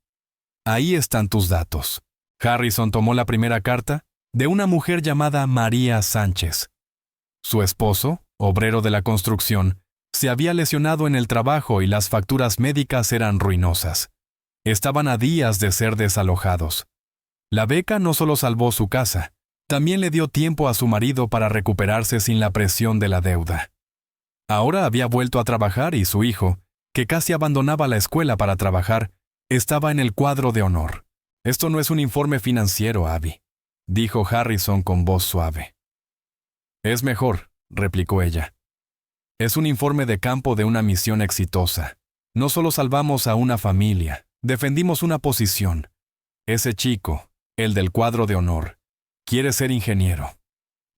«Ahí están tus datos». Harrison tomó la primera carta, de una mujer llamada María Sánchez. Su esposo, obrero de la construcción, se había lesionado en el trabajo y las facturas médicas eran ruinosas. Estaban a días de ser desalojados. La beca no solo salvó su casa, también le dio tiempo a su marido para recuperarse sin la presión de la deuda. Ahora había vuelto a trabajar y su hijo, que casi abandonaba la escuela para trabajar, estaba en el cuadro de honor. «Esto no es un informe financiero, Abby», dijo Harrison con voz suave. «Es mejor», replicó ella. «Es un informe de campo de una misión exitosa. No solo salvamos a una familia, defendimos una posición. Ese chico, el del cuadro de honor, quiere ser ingeniero.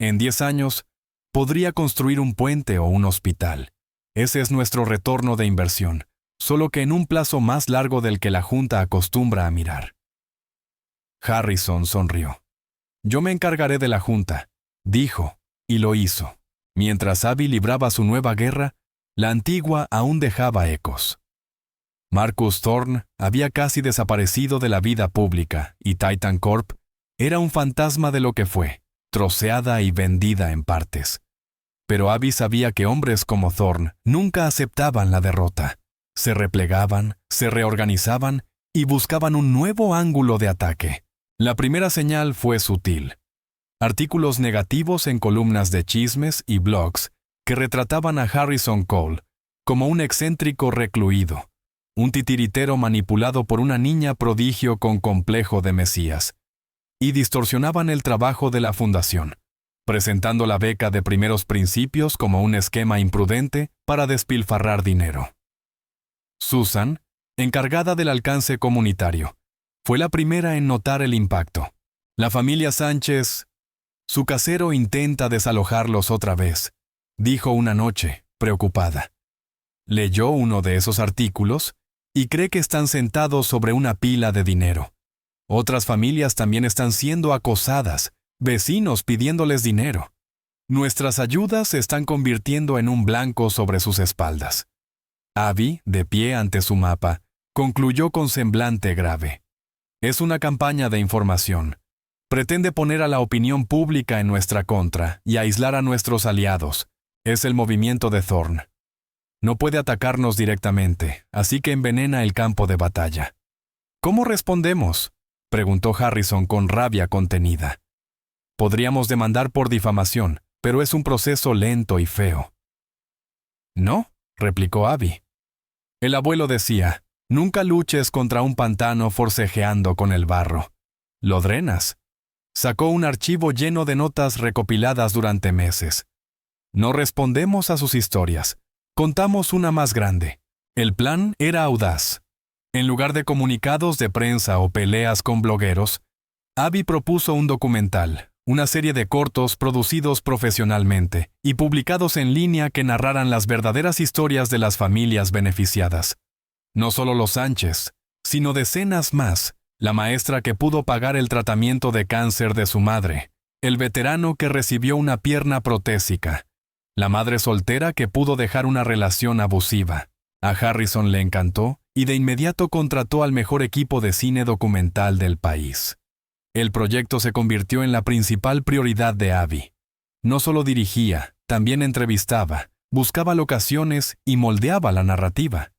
En 10 años, podría construir un puente o un hospital. Ese es nuestro retorno de inversión, solo que en un plazo más largo del que la Junta acostumbra a mirar». Harrison sonrió. «Yo me encargaré de la Junta», dijo, y lo hizo. Mientras Abby libraba su nueva guerra, la antigua aún dejaba ecos. Marcus Thorne había casi desaparecido de la vida pública y Titan Corp era un fantasma de lo que fue, troceada y vendida en partes. Pero Abby sabía que hombres como Thorne nunca aceptaban la derrota. Se replegaban, se reorganizaban y buscaban un nuevo ángulo de ataque. La primera señal fue sutil. Artículos negativos en columnas de chismes y blogs que retrataban a Harrison Cole como un excéntrico recluido, un titiritero manipulado por una niña prodigio con complejo de Mesías, y distorsionaban el trabajo de la fundación, presentando la beca de primeros principios como un esquema imprudente para despilfarrar dinero. Susan, encargada del alcance comunitario, fue la primera en notar el impacto. La familia Sánchez... «Su casero intenta desalojarlos otra vez», dijo una noche, preocupada. Leyó uno de esos artículos y cree que están sentados sobre una pila de dinero. Otras familias también están siendo acosadas, vecinos pidiéndoles dinero. Nuestras ayudas se están convirtiendo en un blanco sobre sus espaldas. Abby, de pie ante su mapa, concluyó con semblante grave. «Es una campaña de información. Pretende poner a la opinión pública en nuestra contra y aislar a nuestros aliados. Es el movimiento de Thorne. No puede atacarnos directamente, así que envenena el campo de batalla». «¿Cómo respondemos?», preguntó Harrison con rabia contenida. «Podríamos demandar por difamación, pero es un proceso lento y feo». «No», replicó Abby. «El abuelo decía, nunca luches contra un pantano forcejeando con el barro. Lo drenas». Sacó un archivo lleno de notas recopiladas durante meses. No respondemos a sus historias. Contamos una más grande. El plan era audaz. En lugar de comunicados de prensa o peleas con blogueros, Abby propuso un documental, una serie de cortos producidos profesionalmente y publicados en línea que narraran las verdaderas historias de las familias beneficiadas. No solo los Sánchez, sino decenas más, la maestra que pudo pagar el tratamiento de cáncer de su madre, el veterano que recibió una pierna protésica, la madre soltera que pudo dejar una relación abusiva. A Harrison le encantó y de inmediato contrató al mejor equipo de cine documental del país. El proyecto se convirtió en la principal prioridad de Abby. No solo dirigía, también entrevistaba, buscaba locaciones y moldeaba la narrativa.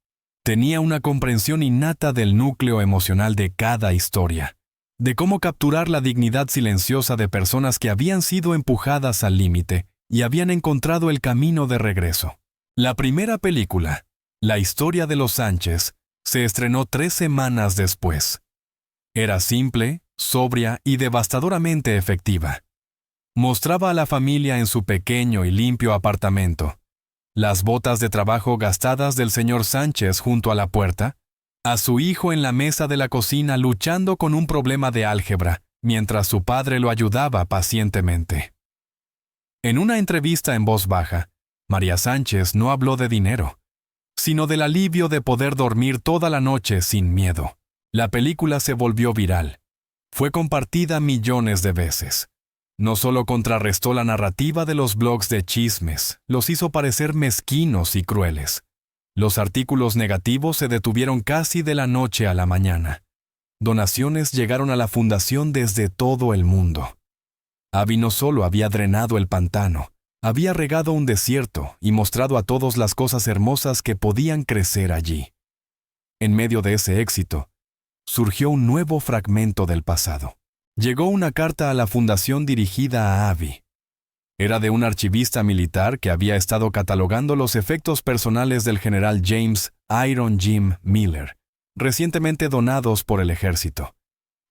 Tenía una comprensión innata del núcleo emocional de cada historia, de cómo capturar la dignidad silenciosa de personas que habían sido empujadas al límite y habían encontrado el camino de regreso. La primera película, La historia de los Sánchez, se estrenó 3 semanas después. Era simple, sobria y devastadoramente efectiva. Mostraba a la familia en su pequeño y limpio apartamento, las botas de trabajo gastadas del señor Sánchez junto a la puerta, a su hijo en la mesa de la cocina luchando con un problema de álgebra, mientras su padre lo ayudaba pacientemente. En una entrevista en voz baja, María Sánchez no habló de dinero, sino del alivio de poder dormir toda la noche sin miedo. La película se volvió viral. Fue compartida millones de veces. No solo contrarrestó la narrativa de los blogs de chismes, los hizo parecer mezquinos y crueles. Los artículos negativos se detuvieron casi de la noche a la mañana. Donaciones llegaron a la fundación desde todo el mundo. Abby no solo había drenado el pantano, había regado un desierto y mostrado a todos las cosas hermosas que podían crecer allí. En medio de ese éxito, surgió un nuevo fragmento del pasado. Llegó una carta a la fundación dirigida a Abby. Era de un archivista militar que había estado catalogando los efectos personales del general James Iron Jim Miller, recientemente donados por el ejército,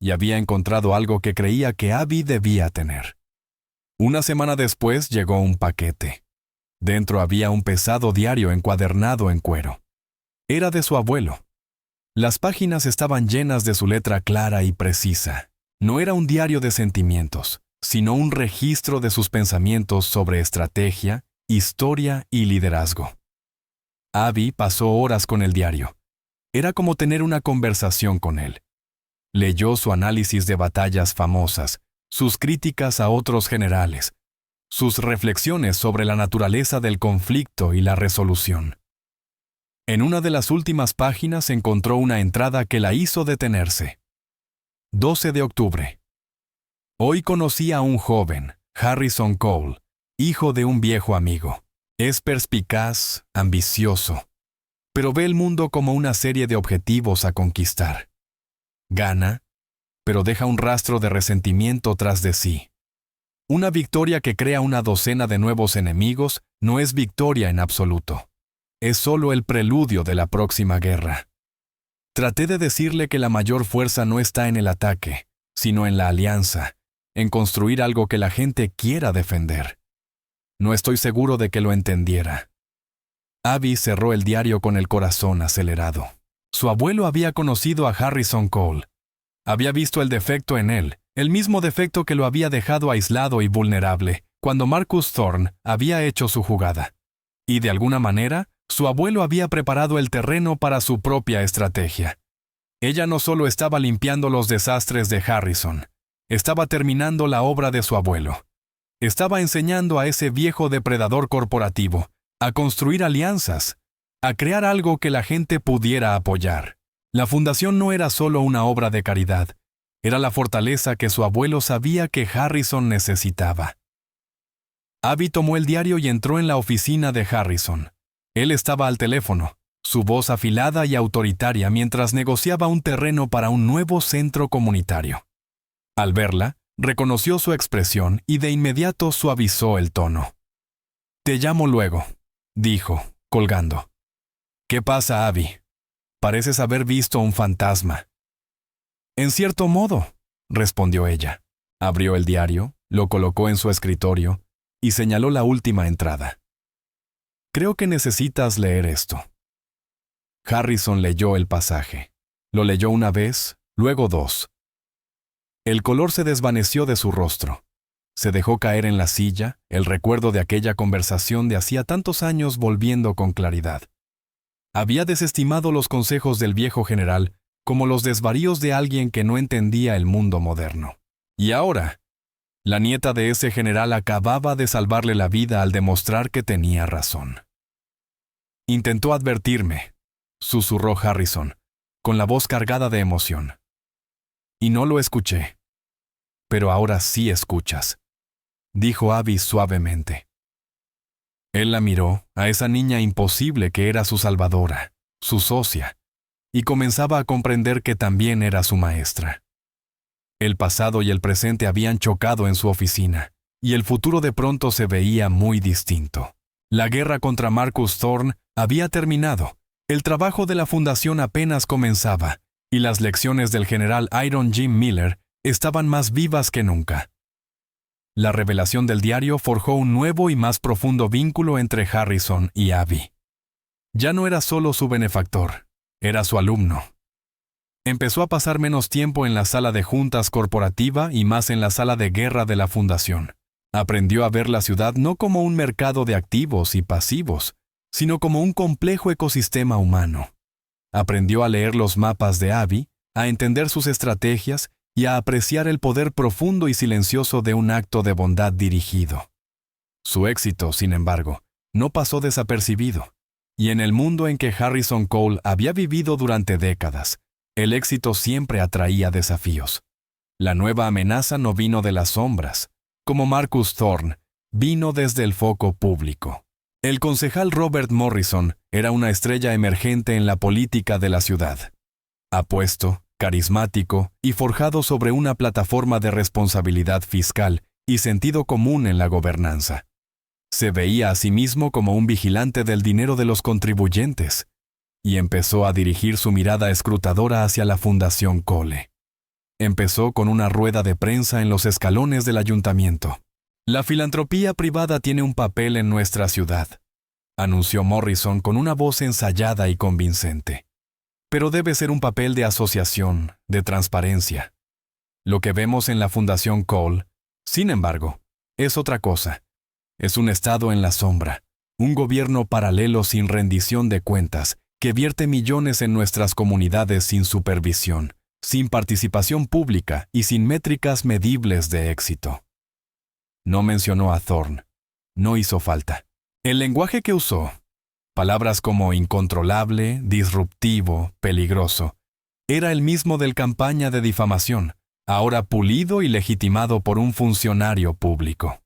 y había encontrado algo que creía que Abby debía tener. Una semana después llegó un paquete. Dentro había un pesado diario encuadernado en cuero. Era de su abuelo. Las páginas estaban llenas de su letra clara y precisa. No era un diario de sentimientos, sino un registro de sus pensamientos sobre estrategia, historia y liderazgo. Abby pasó horas con el diario. Era como tener una conversación con él. Leyó su análisis de batallas famosas, sus críticas a otros generales, sus reflexiones sobre la naturaleza del conflicto y la resolución. En una de las últimas páginas encontró una entrada que la hizo detenerse. 12 de octubre. Hoy conocí a un joven, Harrison Cole, hijo de un viejo amigo. Es perspicaz, ambicioso, pero ve el mundo como una serie de objetivos a conquistar. Gana, pero deja un rastro de resentimiento tras de sí. Una victoria que crea una docena de nuevos enemigos no es victoria en absoluto. Es solo el preludio de la próxima guerra. Traté de decirle que la mayor fuerza no está en el ataque, sino en la alianza, en construir algo que la gente quiera defender. No estoy seguro de que lo entendiera. Abby cerró el diario con el corazón acelerado. Su abuelo había conocido a Harrison Cole. Había visto el defecto en él, el mismo defecto que lo había dejado aislado y vulnerable cuando Marcus Thorne había hecho su jugada. Y de alguna manera, su abuelo había preparado el terreno para su propia estrategia. Ella no solo estaba limpiando los desastres de Harrison, estaba terminando la obra de su abuelo. Estaba enseñando a ese viejo depredador corporativo a construir alianzas, a crear algo que la gente pudiera apoyar. La fundación no era solo una obra de caridad, era la fortaleza que su abuelo sabía que Harrison necesitaba. Abby tomó el diario y entró en la oficina de Harrison. Él estaba al teléfono, su voz afilada y autoritaria mientras negociaba un terreno para un nuevo centro comunitario. Al verla, reconoció su expresión y de inmediato suavizó el tono. «Te llamo luego», dijo, colgando. «¿Qué pasa, Abby? Pareces haber visto un fantasma». «En cierto modo», respondió ella. Abrió el diario, lo colocó en su escritorio y señaló la última entrada. Creo que necesitas leer esto. Harrison leyó el pasaje. Lo leyó una vez, luego dos. El color se desvaneció de su rostro. Se dejó caer en la silla, el recuerdo de aquella conversación de hacía tantos años volviendo con claridad. Había desestimado los consejos del viejo general como los desvaríos de alguien que no entendía el mundo moderno. Y ahora, la nieta de ese general acababa de salvarle la vida al demostrar que tenía razón. Intentó advertirme, susurró Harrison, con la voz cargada de emoción. Y no lo escuché. Pero ahora sí escuchas, dijo Abby suavemente. Él la miró, a esa niña imposible que era su salvadora, su socia, y comenzaba a comprender que también era su maestra. El pasado y el presente habían chocado en su oficina, y el futuro de pronto se veía muy distinto. La guerra contra Marcus Thorne había terminado, el trabajo de la fundación apenas comenzaba, y las lecciones del general Iron Jim Miller estaban más vivas que nunca. La revelación del diario forjó un nuevo y más profundo vínculo entre Harrison y Abby. Ya no era solo su benefactor, era su alumno. Empezó a pasar menos tiempo en la sala de juntas corporativa y más en la sala de guerra de la fundación. Aprendió a ver la ciudad no como un mercado de activos y pasivos, sino como un complejo ecosistema humano. Aprendió a leer los mapas de Abby, a entender sus estrategias y a apreciar el poder profundo y silencioso de un acto de bondad dirigido. Su éxito, sin embargo, no pasó desapercibido, y en el mundo en que Harrison Cole había vivido durante décadas, el éxito siempre atraía desafíos. La nueva amenaza no vino de las sombras, como Marcus Thorne, vino desde el foco público. El concejal Robert Morrison era una estrella emergente en la política de la ciudad. Apuesto, carismático y forjado sobre una plataforma de responsabilidad fiscal y sentido común en la gobernanza. Se veía a sí mismo como un vigilante del dinero de los contribuyentes, y empezó a dirigir su mirada escrutadora hacia la Fundación Cole. Empezó con una rueda de prensa en los escalones del ayuntamiento. La filantropía privada tiene un papel en nuestra ciudad, anunció Morrison con una voz ensayada y convincente. Pero debe ser un papel de asociación, de transparencia. Lo que vemos en la Fundación Cole, sin embargo, es otra cosa. Es un estado en la sombra, un gobierno paralelo sin rendición de cuentas, que vierte millones en nuestras comunidades sin supervisión, sin participación pública y sin métricas medibles de éxito. No mencionó a Thorne. No hizo falta. El lenguaje que usó, palabras como incontrolable, disruptivo, peligroso, era el mismo del campaña de difamación, ahora pulido y legitimado por un funcionario público.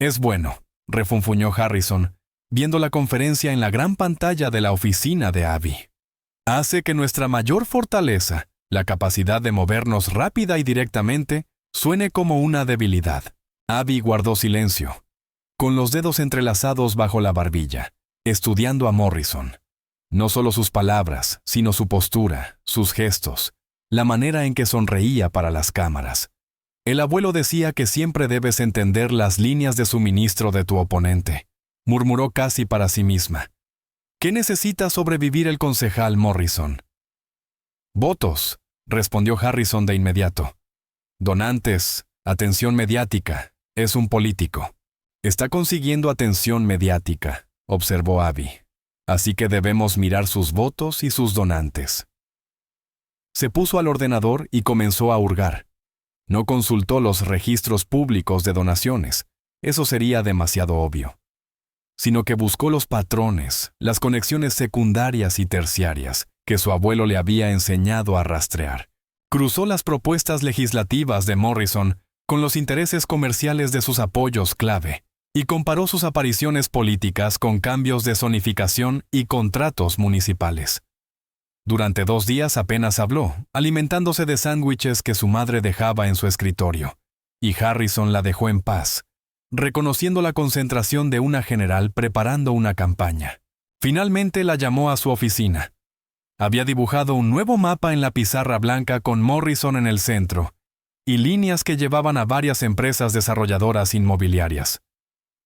Es bueno, refunfuñó Harrison, viendo la conferencia en la gran pantalla de la oficina de Abby. Hace que nuestra mayor fortaleza, la capacidad de movernos rápida y directamente, suene como una debilidad. Abby guardó silencio, con los dedos entrelazados bajo la barbilla, estudiando a Morrison. No solo sus palabras, sino su postura, sus gestos, la manera en que sonreía para las cámaras. El abuelo decía que siempre debes entender las líneas de suministro de tu oponente, murmuró casi para sí misma. ¿Qué necesita sobrevivir el concejal Morrison? Votos, respondió Harrison de inmediato. Donantes, atención mediática, es un político. Está consiguiendo atención mediática, observó Abby. Así que debemos mirar sus votos y sus donantes. Se puso al ordenador y comenzó a hurgar. No consultó los registros públicos de donaciones, eso sería demasiado obvio, sino que buscó los patrones, las conexiones secundarias y terciarias que su abuelo le había enseñado a rastrear. Cruzó las propuestas legislativas de Morrison con los intereses comerciales de sus apoyos clave y comparó sus apariciones políticas con cambios de zonificación y contratos municipales. Durante 2 días apenas habló, alimentándose de sándwiches que su madre dejaba en su escritorio, y Harrison la dejó en paz, reconociendo la concentración de una general preparando una campaña. Finalmente la llamó a su oficina. Había dibujado un nuevo mapa en la pizarra blanca con Morrison en el centro, y líneas que llevaban a varias empresas desarrolladoras inmobiliarias.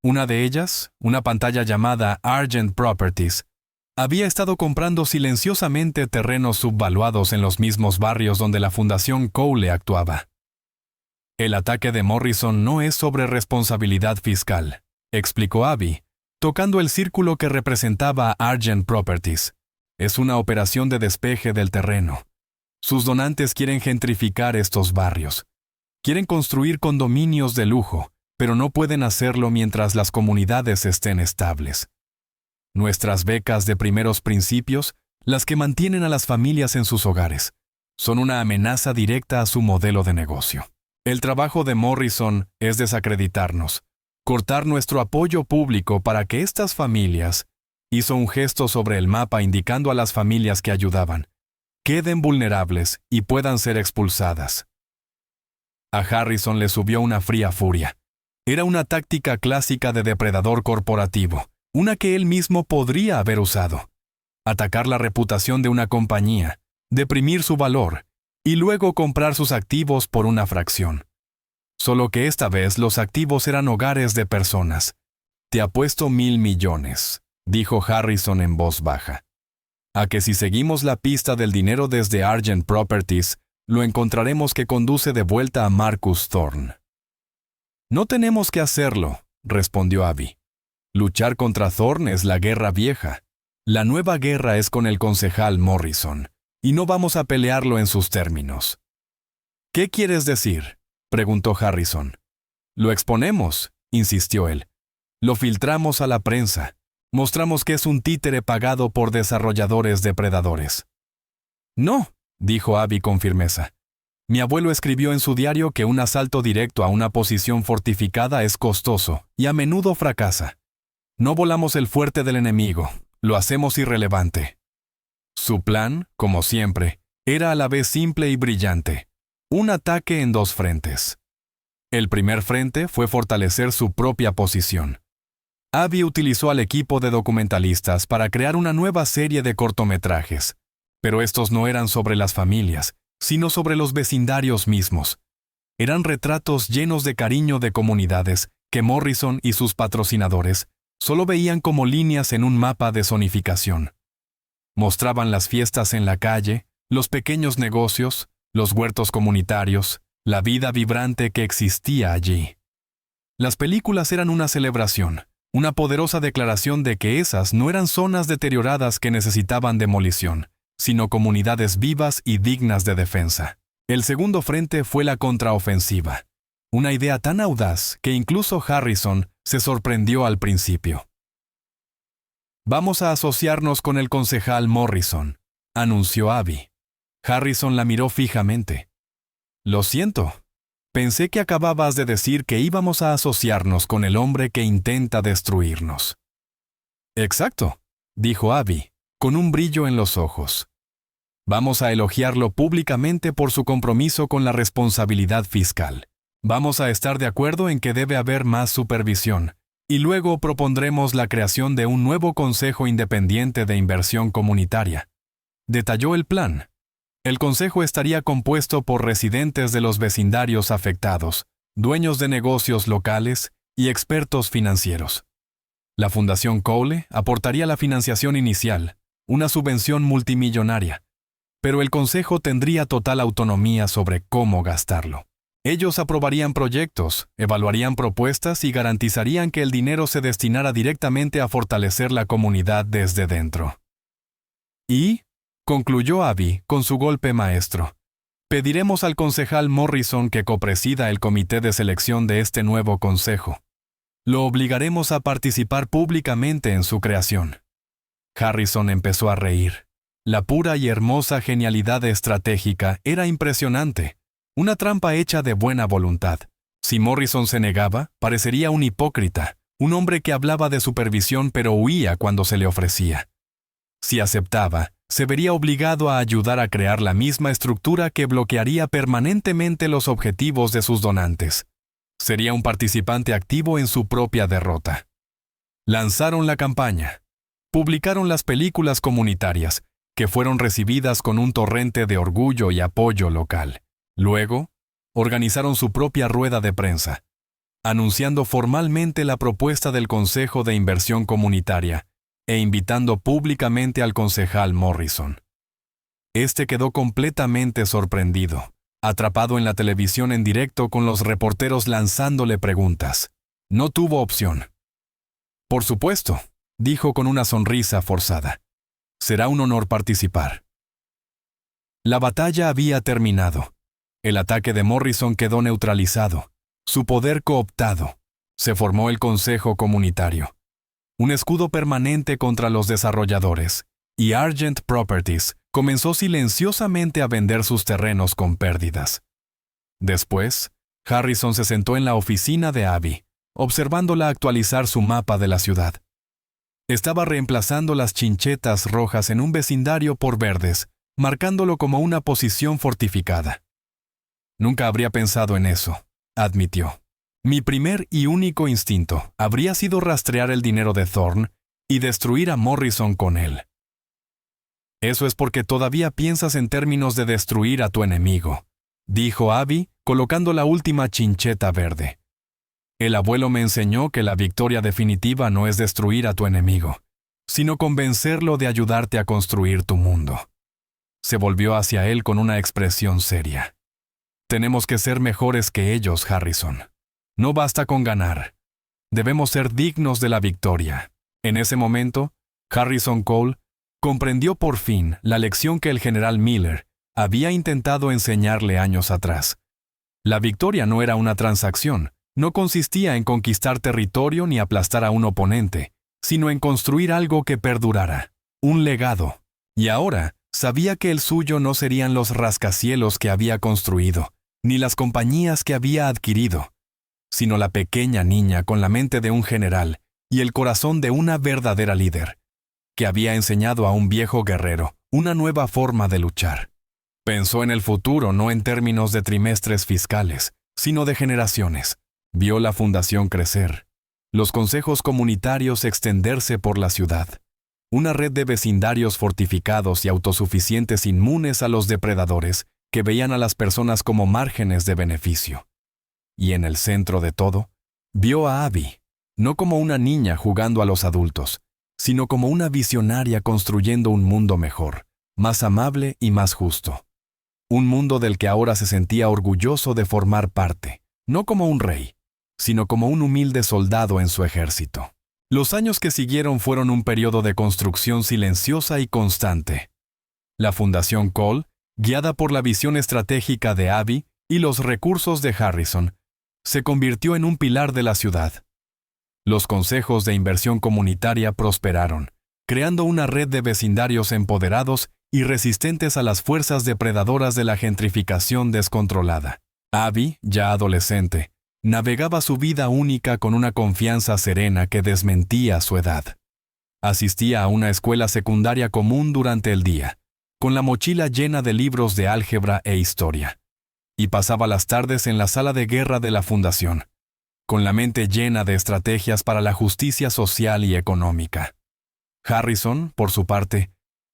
Una de ellas, una pantalla llamada Argent Properties, había estado comprando silenciosamente terrenos subvaluados en los mismos barrios donde la Fundación Cowley actuaba. El ataque de Morrison no es sobre responsabilidad fiscal, explicó Abby, tocando el círculo que representaba Argent Properties. Es una operación de despeje del terreno. Sus donantes quieren gentrificar estos barrios. Quieren construir condominios de lujo, pero no pueden hacerlo mientras las comunidades estén estables. Nuestras becas de primeros principios, las que mantienen a las familias en sus hogares, son una amenaza directa a su modelo de negocio. El trabajo de Morrison es desacreditarnos, cortar nuestro apoyo público para que estas familias, hizo un gesto sobre el mapa indicando a las familias que ayudaban, queden vulnerables y puedan ser expulsadas. A Harrison le subió una fría furia. Era una táctica clásica de depredador corporativo, una que él mismo podría haber usado. Atacar la reputación de una compañía, deprimir su valor, y luego comprar sus activos por una fracción. Solo que esta vez los activos eran hogares de personas. Te apuesto $1,000 millones, dijo Harrison en voz baja, a que si seguimos la pista del dinero desde Argent Properties, lo encontraremos que conduce de vuelta a Marcus Thorne. No tenemos que hacerlo, respondió Abby. Luchar contra Thorne es la guerra vieja. La nueva guerra es con el concejal Morrison, y no vamos a pelearlo en sus términos. ¿Qué quieres decir?, preguntó Harrison. Lo exponemos, insistió él. Lo filtramos a la prensa. Mostramos que es un títere pagado por desarrolladores depredadores. No, dijo Abby con firmeza. Mi abuelo escribió en su diario que un asalto directo a una posición fortificada es costoso y a menudo fracasa. No volamos el fuerte del enemigo, lo hacemos irrelevante. Su plan, como siempre, era a la vez simple y brillante. Un ataque en dos frentes. El primer frente fue fortalecer su propia posición. Abby utilizó al equipo de documentalistas para crear una nueva serie de cortometrajes, pero estos no eran sobre las familias, sino sobre los vecindarios mismos. Eran retratos llenos de cariño de comunidades que Morrison y sus patrocinadores solo veían como líneas en un mapa de zonificación. Mostraban las fiestas en la calle, los pequeños negocios, los huertos comunitarios, la vida vibrante que existía allí. Las películas eran una celebración, una poderosa declaración de que esas no eran zonas deterioradas que necesitaban demolición, sino comunidades vivas y dignas de defensa. El segundo frente fue la contraofensiva, una idea tan audaz que incluso Harrison se sorprendió al principio. Vamos a asociarnos con el concejal Morrison, anunció Abby. Harrison la miró fijamente. Lo siento. Pensé que acababas de decir que íbamos a asociarnos con el hombre que intenta destruirnos. Exacto, dijo Abby, con un brillo en los ojos. Vamos a elogiarlo públicamente por su compromiso con la responsabilidad fiscal. Vamos a estar de acuerdo en que debe haber más supervisión, y luego propondremos la creación de un nuevo Consejo Independiente de Inversión Comunitaria. Detalló el plan. El consejo estaría compuesto por residentes de los vecindarios afectados, dueños de negocios locales y expertos financieros. La Fundación Cowley aportaría la financiación inicial, una subvención multimillonaria, pero el consejo tendría total autonomía sobre cómo gastarlo. Ellos aprobarían proyectos, evaluarían propuestas y garantizarían que el dinero se destinara directamente a fortalecer la comunidad desde dentro. Y, concluyó Abby con su golpe maestro, pediremos al concejal Morrison que copresida el comité de selección de este nuevo consejo. Lo obligaremos a participar públicamente en su creación. Harrison empezó a reír. La pura y hermosa genialidad estratégica era impresionante. Una trampa hecha de buena voluntad. Si Morrison se negaba, parecería un hipócrita, un hombre que hablaba de supervisión pero huía cuando se le ofrecía. Si aceptaba, se vería obligado a ayudar a crear la misma estructura que bloquearía permanentemente los objetivos de sus donantes. Sería un participante activo en su propia derrota. Lanzaron la campaña. Publicaron las películas comunitarias, que fueron recibidas con un torrente de orgullo y apoyo local. Luego, organizaron su propia rueda de prensa. anunciando formalmente la propuesta del Consejo de Inversión Comunitaria e invitando públicamente al concejal Morrison. Este quedó completamente sorprendido, atrapado en la televisión en directo con los reporteros lanzándole preguntas. No tuvo opción. Por supuesto, dijo con una sonrisa forzada. Será un honor participar. La batalla había terminado. El ataque de Morrison quedó neutralizado, su poder cooptado. Se formó el Consejo Comunitario, un escudo permanente contra los desarrolladores, y Argent Properties comenzó silenciosamente a vender sus terrenos con pérdidas. Después, Harrison se sentó en la oficina de Abby, observándola actualizar su mapa de la ciudad. Estaba reemplazando las chinchetas rojas en un vecindario por verdes, marcándolo como una posición fortificada. Nunca habría pensado en eso, admitió. Mi primer y único instinto habría sido rastrear el dinero de Thorne y destruir a Morrison con él. Eso es porque todavía piensas en términos de destruir a tu enemigo, dijo Abby, colocando la última chincheta verde. El abuelo me enseñó que la victoria definitiva no es destruir a tu enemigo, sino convencerlo de ayudarte a construir tu mundo. Se volvió hacia él con una expresión seria. Tenemos que ser mejores que ellos, Harrison. No basta con ganar. Debemos ser dignos de la victoria. En ese momento, Harrison Cole comprendió por fin la lección que el general Miller había intentado enseñarle años atrás. La victoria no era una transacción, no consistía en conquistar territorio ni aplastar a un oponente, sino en construir algo que perdurara, un legado. Y ahora sabía que el suyo no serían los rascacielos que había construido, ni las compañías que había adquirido, sino la pequeña niña con la mente de un general y el corazón de una verdadera líder, que había enseñado a un viejo guerrero una nueva forma de luchar. Pensó en el futuro no en términos de trimestres fiscales, sino de generaciones. Vio la fundación crecer, los consejos comunitarios extenderse por la ciudad, una red de vecindarios fortificados y autosuficientes inmunes a los depredadores que veían a las personas como márgenes de beneficio. Y en el centro de todo, vio a Abby, no como una niña jugando a los adultos, sino como una visionaria construyendo un mundo mejor, más amable y más justo. Un mundo del que ahora se sentía orgulloso de formar parte, no como un rey, sino como un humilde soldado en su ejército. Los años que siguieron fueron un periodo de construcción silenciosa y constante. La Fundación Cole, guiada por la visión estratégica de Abby y los recursos de Harrison, se convirtió en un pilar de la ciudad. Los consejos de inversión comunitaria prosperaron, creando una red de vecindarios empoderados y resistentes a las fuerzas depredadoras de la gentrificación descontrolada. Abby, ya adolescente, navegaba su vida única con una confianza serena que desmentía su edad. Asistía a una escuela secundaria común durante el día, con la mochila llena de libros de álgebra e historia, y pasaba las tardes en la sala de guerra de la fundación, con la mente llena de estrategias para la justicia social y económica. Harrison, por su parte,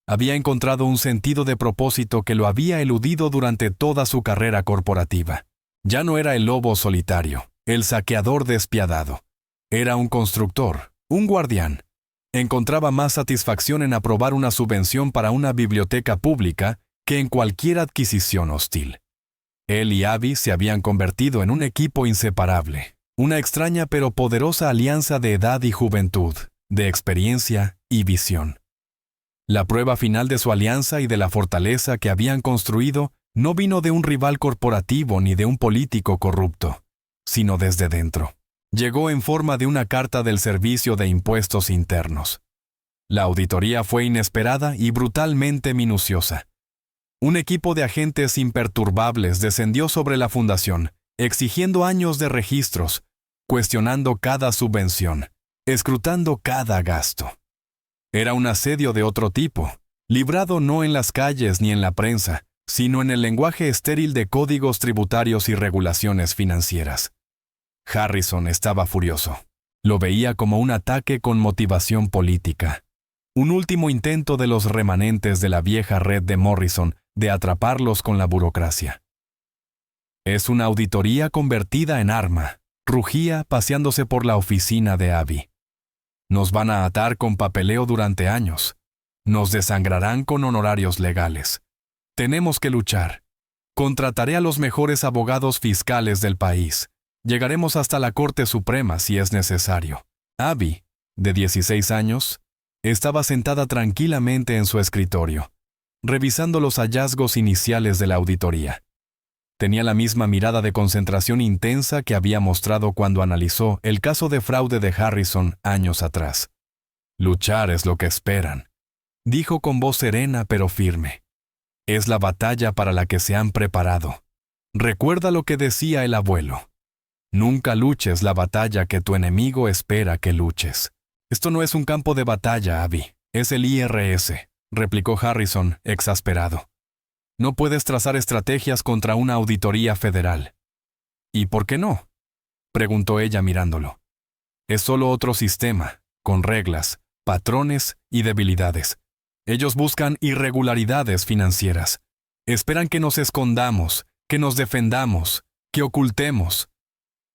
había encontrado un sentido de propósito que lo había eludido durante toda su carrera corporativa. Ya no era el lobo solitario, el saqueador despiadado. Era un constructor, un guardián. Encontraba más satisfacción en aprobar una subvención para una biblioteca pública que en cualquier adquisición hostil. Él y Abby se habían convertido en un equipo inseparable, una extraña pero poderosa alianza de edad y juventud, de experiencia y visión. La prueba final de su alianza y de la fortaleza que habían construido no vino de un rival corporativo ni de un político corrupto, sino desde dentro. Llegó en forma de una carta del Servicio de Impuestos Internos. La auditoría fue inesperada y brutalmente minuciosa. Un equipo de agentes imperturbables descendió sobre la fundación, exigiendo años de registros, cuestionando cada subvención, escrutando cada gasto. Era un asedio de otro tipo, librado no en las calles ni en la prensa, sino en el lenguaje estéril de códigos tributarios y regulaciones financieras. Harrison estaba furioso. Lo veía como un ataque con motivación política. Un último intento de los remanentes de la vieja red de Morrison de atraparlos con la burocracia. Es una auditoría convertida en arma, rugía paseándose por la oficina de Abby. Nos van a atar con papeleo durante años. Nos desangrarán con honorarios legales. Tenemos que luchar. Contrataré a los mejores abogados fiscales del país. Llegaremos hasta la Corte Suprema si es necesario. Abby, de 16 años, estaba sentada tranquilamente en su escritorio, revisando los hallazgos iniciales de la auditoría. Tenía la misma mirada de concentración intensa que había mostrado cuando analizó el caso de fraude de Harrison años atrás. Luchar es lo que esperan, dijo con voz serena pero firme. Es la batalla para la que se han preparado. Recuerda lo que decía el abuelo. Nunca luches la batalla que tu enemigo espera que luches. Esto no es un campo de batalla, Abby. Es el IRS, replicó Harrison, exasperado. No puedes trazar estrategias contra una auditoría federal. ¿Y por qué no?, preguntó ella mirándolo. Es solo otro sistema, con reglas, patrones y debilidades. Ellos buscan irregularidades financieras. Esperan que nos escondamos, que nos defendamos, que ocultemos.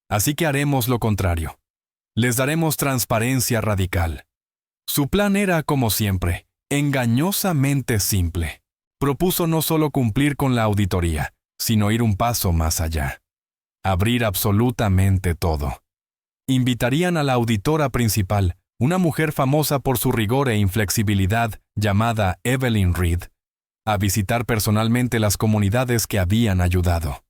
Así que haremos lo contrario. Les daremos transparencia radical. Su plan era, como siempre, engañosamente simple. Propuso no solo cumplir con la auditoría, sino ir un paso más allá. Abrir absolutamente todo. Invitarían a la auditora principal, una mujer famosa por su rigor e inflexibilidad, llamada Evelyn Reed, a visitar personalmente las comunidades que habían ayudado.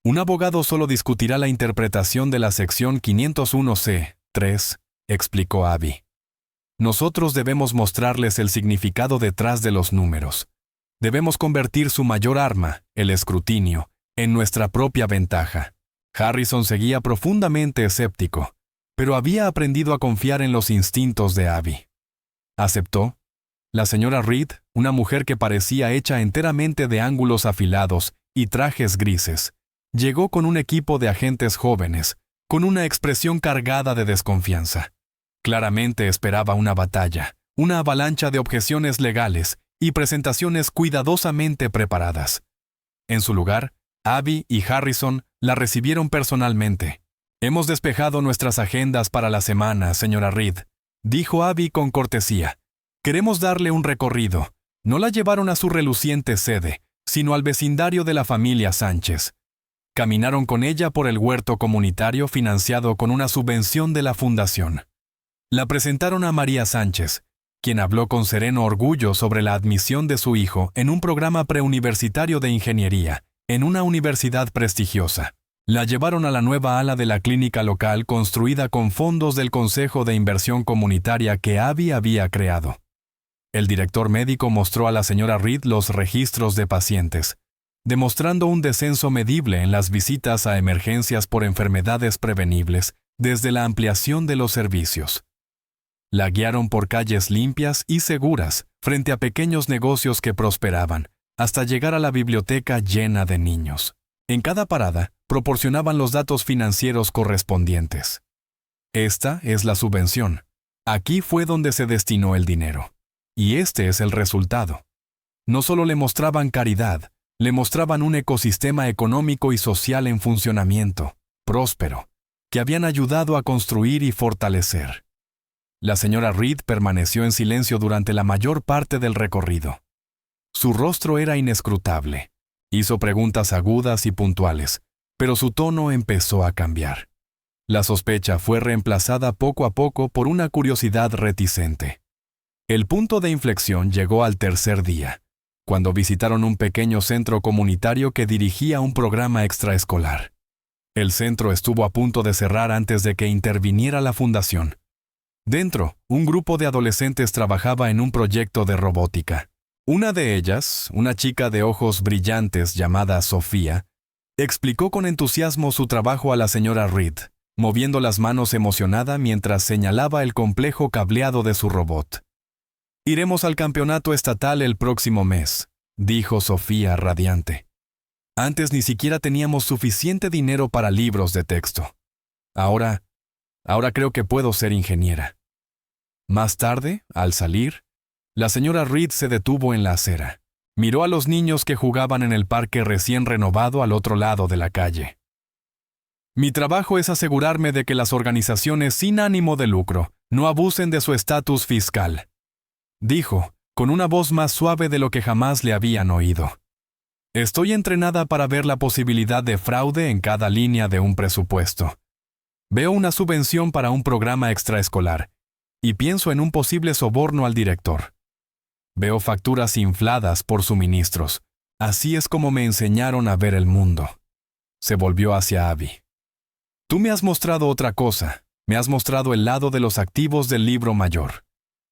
Un abogado solo discutirá la interpretación de la sección 501C3, explicó Abby. Nosotros debemos mostrarles el significado detrás de los números. Debemos convertir su mayor arma, el escrutinio, en nuestra propia ventaja. Harrison seguía profundamente escéptico, pero había aprendido a confiar en los instintos de Abby. Aceptó. La señora Reed, una mujer que parecía hecha enteramente de ángulos afilados y trajes grises, llegó con un equipo de agentes jóvenes, con una expresión cargada de desconfianza. Claramente esperaba una batalla, una avalancha de objeciones legales y presentaciones cuidadosamente preparadas. En su lugar, Abby y Harrison la recibieron personalmente. Hemos despejado nuestras agendas para la semana, señora Reed, dijo Abby con cortesía. Queremos darle un recorrido. No la llevaron a su reluciente sede, sino al vecindario de la familia Sánchez. Caminaron con ella por el huerto comunitario financiado con una subvención de la fundación. La presentaron a María Sánchez, quien habló con sereno orgullo sobre la admisión de su hijo en un programa preuniversitario de ingeniería, en una universidad prestigiosa. La llevaron a la nueva ala de la clínica local construida con fondos del Consejo de Inversión Comunitaria que Abby había creado. El director médico mostró a la señora Reed los registros de pacientes, demostrando un descenso medible en las visitas a emergencias por enfermedades prevenibles desde la ampliación de los servicios. La guiaron por calles limpias y seguras frente a pequeños negocios que prosperaban, hasta llegar a la biblioteca llena de niños. En cada parada, proporcionaban los datos financieros correspondientes. Esta es la subvención. Aquí fue donde se destinó el dinero. Y este es el resultado. No solo le mostraban caridad, le mostraban un ecosistema económico y social en funcionamiento, próspero, que habían ayudado a construir y fortalecer. La señora Reed permaneció en silencio durante la mayor parte del recorrido. Su rostro era inescrutable. Hizo preguntas agudas y puntuales, pero su tono empezó a cambiar. La sospecha fue reemplazada poco a poco por una curiosidad reticente. El punto de inflexión llegó al tercer día, cuando visitaron un pequeño centro comunitario que dirigía un programa extraescolar. El centro estuvo a punto de cerrar antes de que interviniera la fundación. Dentro, un grupo de adolescentes trabajaba en un proyecto de robótica. Una de ellas, una chica de ojos brillantes llamada Sofía, explicó con entusiasmo su trabajo a la señora Reed, moviendo las manos emocionada mientras señalaba el complejo cableado de su robot. «Iremos al campeonato estatal el próximo mes», dijo Sofía radiante. «Antes ni siquiera teníamos suficiente dinero para libros de texto. Ahora creo que puedo ser ingeniera». Más tarde, al salir, la señora Reed se detuvo en la acera. Miró a los niños que jugaban en el parque recién renovado al otro lado de la calle. Mi trabajo es asegurarme de que las organizaciones sin ánimo de lucro no abusen de su estatus fiscal, dijo, con una voz más suave de lo que jamás le habían oído. Estoy entrenada para ver la posibilidad de fraude en cada línea de un presupuesto. Veo una subvención para un programa extraescolar y pienso en un posible soborno al director. Veo facturas infladas por suministros. Así es como me enseñaron a ver el mundo. Se volvió hacia Abby. Tú me has mostrado otra cosa. Me has mostrado el lado de los activos del libro mayor.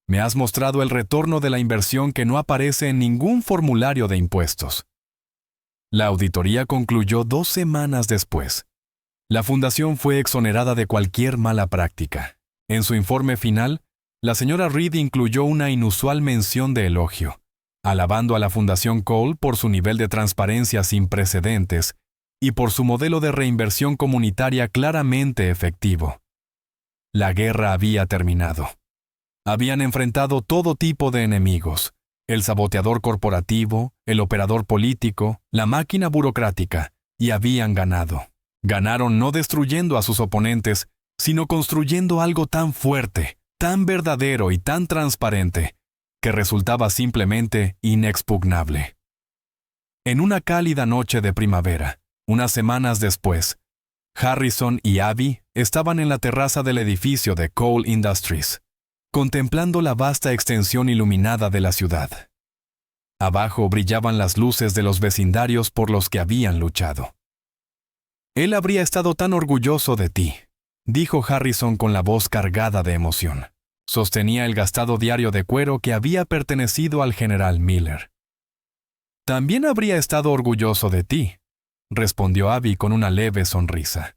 Me has mostrado el retorno de la inversión que no aparece en ningún formulario de impuestos. La auditoría concluyó 2 semanas después. La fundación fue exonerada de cualquier mala práctica. En su informe final, la señora Reed incluyó una inusual mención de elogio, alabando a la Fundación Cole por su nivel de transparencia sin precedentes y por su modelo de reinversión comunitaria claramente efectivo. La guerra había terminado. Habían enfrentado todo tipo de enemigos: el saboteador corporativo, el operador político, la máquina burocrática, y habían ganado. Ganaron no destruyendo a sus oponentes, sino construyendo algo tan fuerte, tan verdadero y tan transparente, que resultaba simplemente inexpugnable. En una cálida noche de primavera, unas semanas después, Harrison y Abby estaban en la terraza del edificio de Cole Industries, contemplando la vasta extensión iluminada de la ciudad. Abajo brillaban las luces de los vecindarios por los que habían luchado. Él habría estado tan orgulloso de ti, dijo Harrison con la voz cargada de emoción. Sostenía el gastado diario de cuero que había pertenecido al general Miller. También habría estado orgulloso de ti, respondió Abby con una leve sonrisa.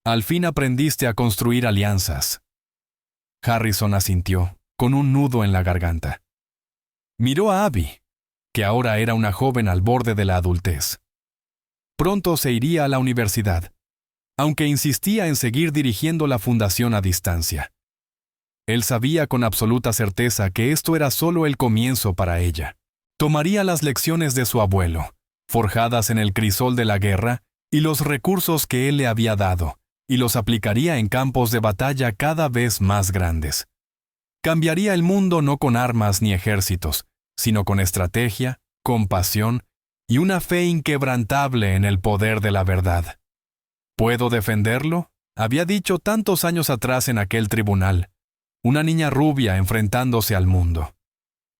Al fin aprendiste a construir alianzas. Harrison asintió, con un nudo en la garganta. Miró a Abby, que ahora era una joven al borde de la adultez. Pronto se iría a la universidad, aunque insistía en seguir dirigiendo la fundación a distancia. Él sabía con absoluta certeza que esto era solo el comienzo para ella. Tomaría las lecciones de su abuelo, forjadas en el crisol de la guerra, y los recursos que él le había dado, y los aplicaría en campos de batalla cada vez más grandes. Cambiaría el mundo no con armas ni ejércitos, sino con estrategia, compasión y una fe inquebrantable en el poder de la verdad. ¿Puedo defenderlo?, había dicho tantos años atrás en aquel tribunal, una niña rubia enfrentándose al mundo.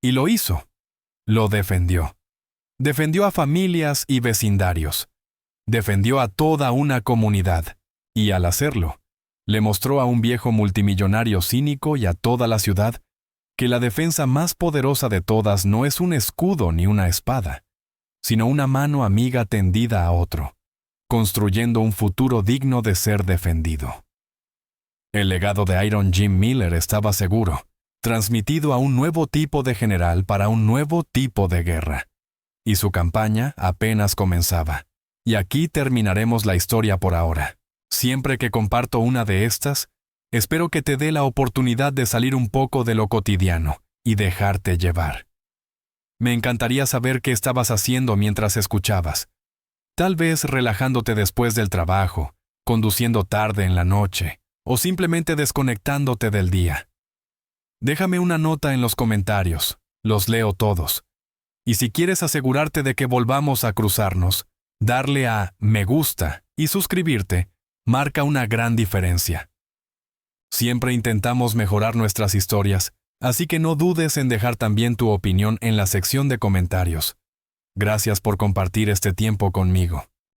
Y lo hizo. Lo defendió. Defendió a familias y vecindarios. Defendió a toda una comunidad. Y al hacerlo, le mostró a un viejo multimillonario cínico y a toda la ciudad que la defensa más poderosa de todas no es un escudo ni una espada, sino una mano amiga tendida a otro, construyendo un futuro digno de ser defendido. El legado de Iron Jim Miller estaba seguro, transmitido a un nuevo tipo de general para un nuevo tipo de guerra. Y su campaña apenas comenzaba. Y aquí terminaremos la historia por ahora. Siempre que comparto una de estas, espero que te dé la oportunidad de salir un poco de lo cotidiano y dejarte llevar. Me encantaría saber qué estabas haciendo mientras escuchabas. Tal vez relajándote después del trabajo, conduciendo tarde en la noche, o simplemente desconectándote del día. Déjame una nota en los comentarios, los leo todos. Y si quieres asegurarte de que volvamos a cruzarnos, darle a me gusta y suscribirte marca una gran diferencia. Siempre intentamos mejorar nuestras historias, así que no dudes en dejar también tu opinión en la sección de comentarios. Gracias por compartir este tiempo conmigo.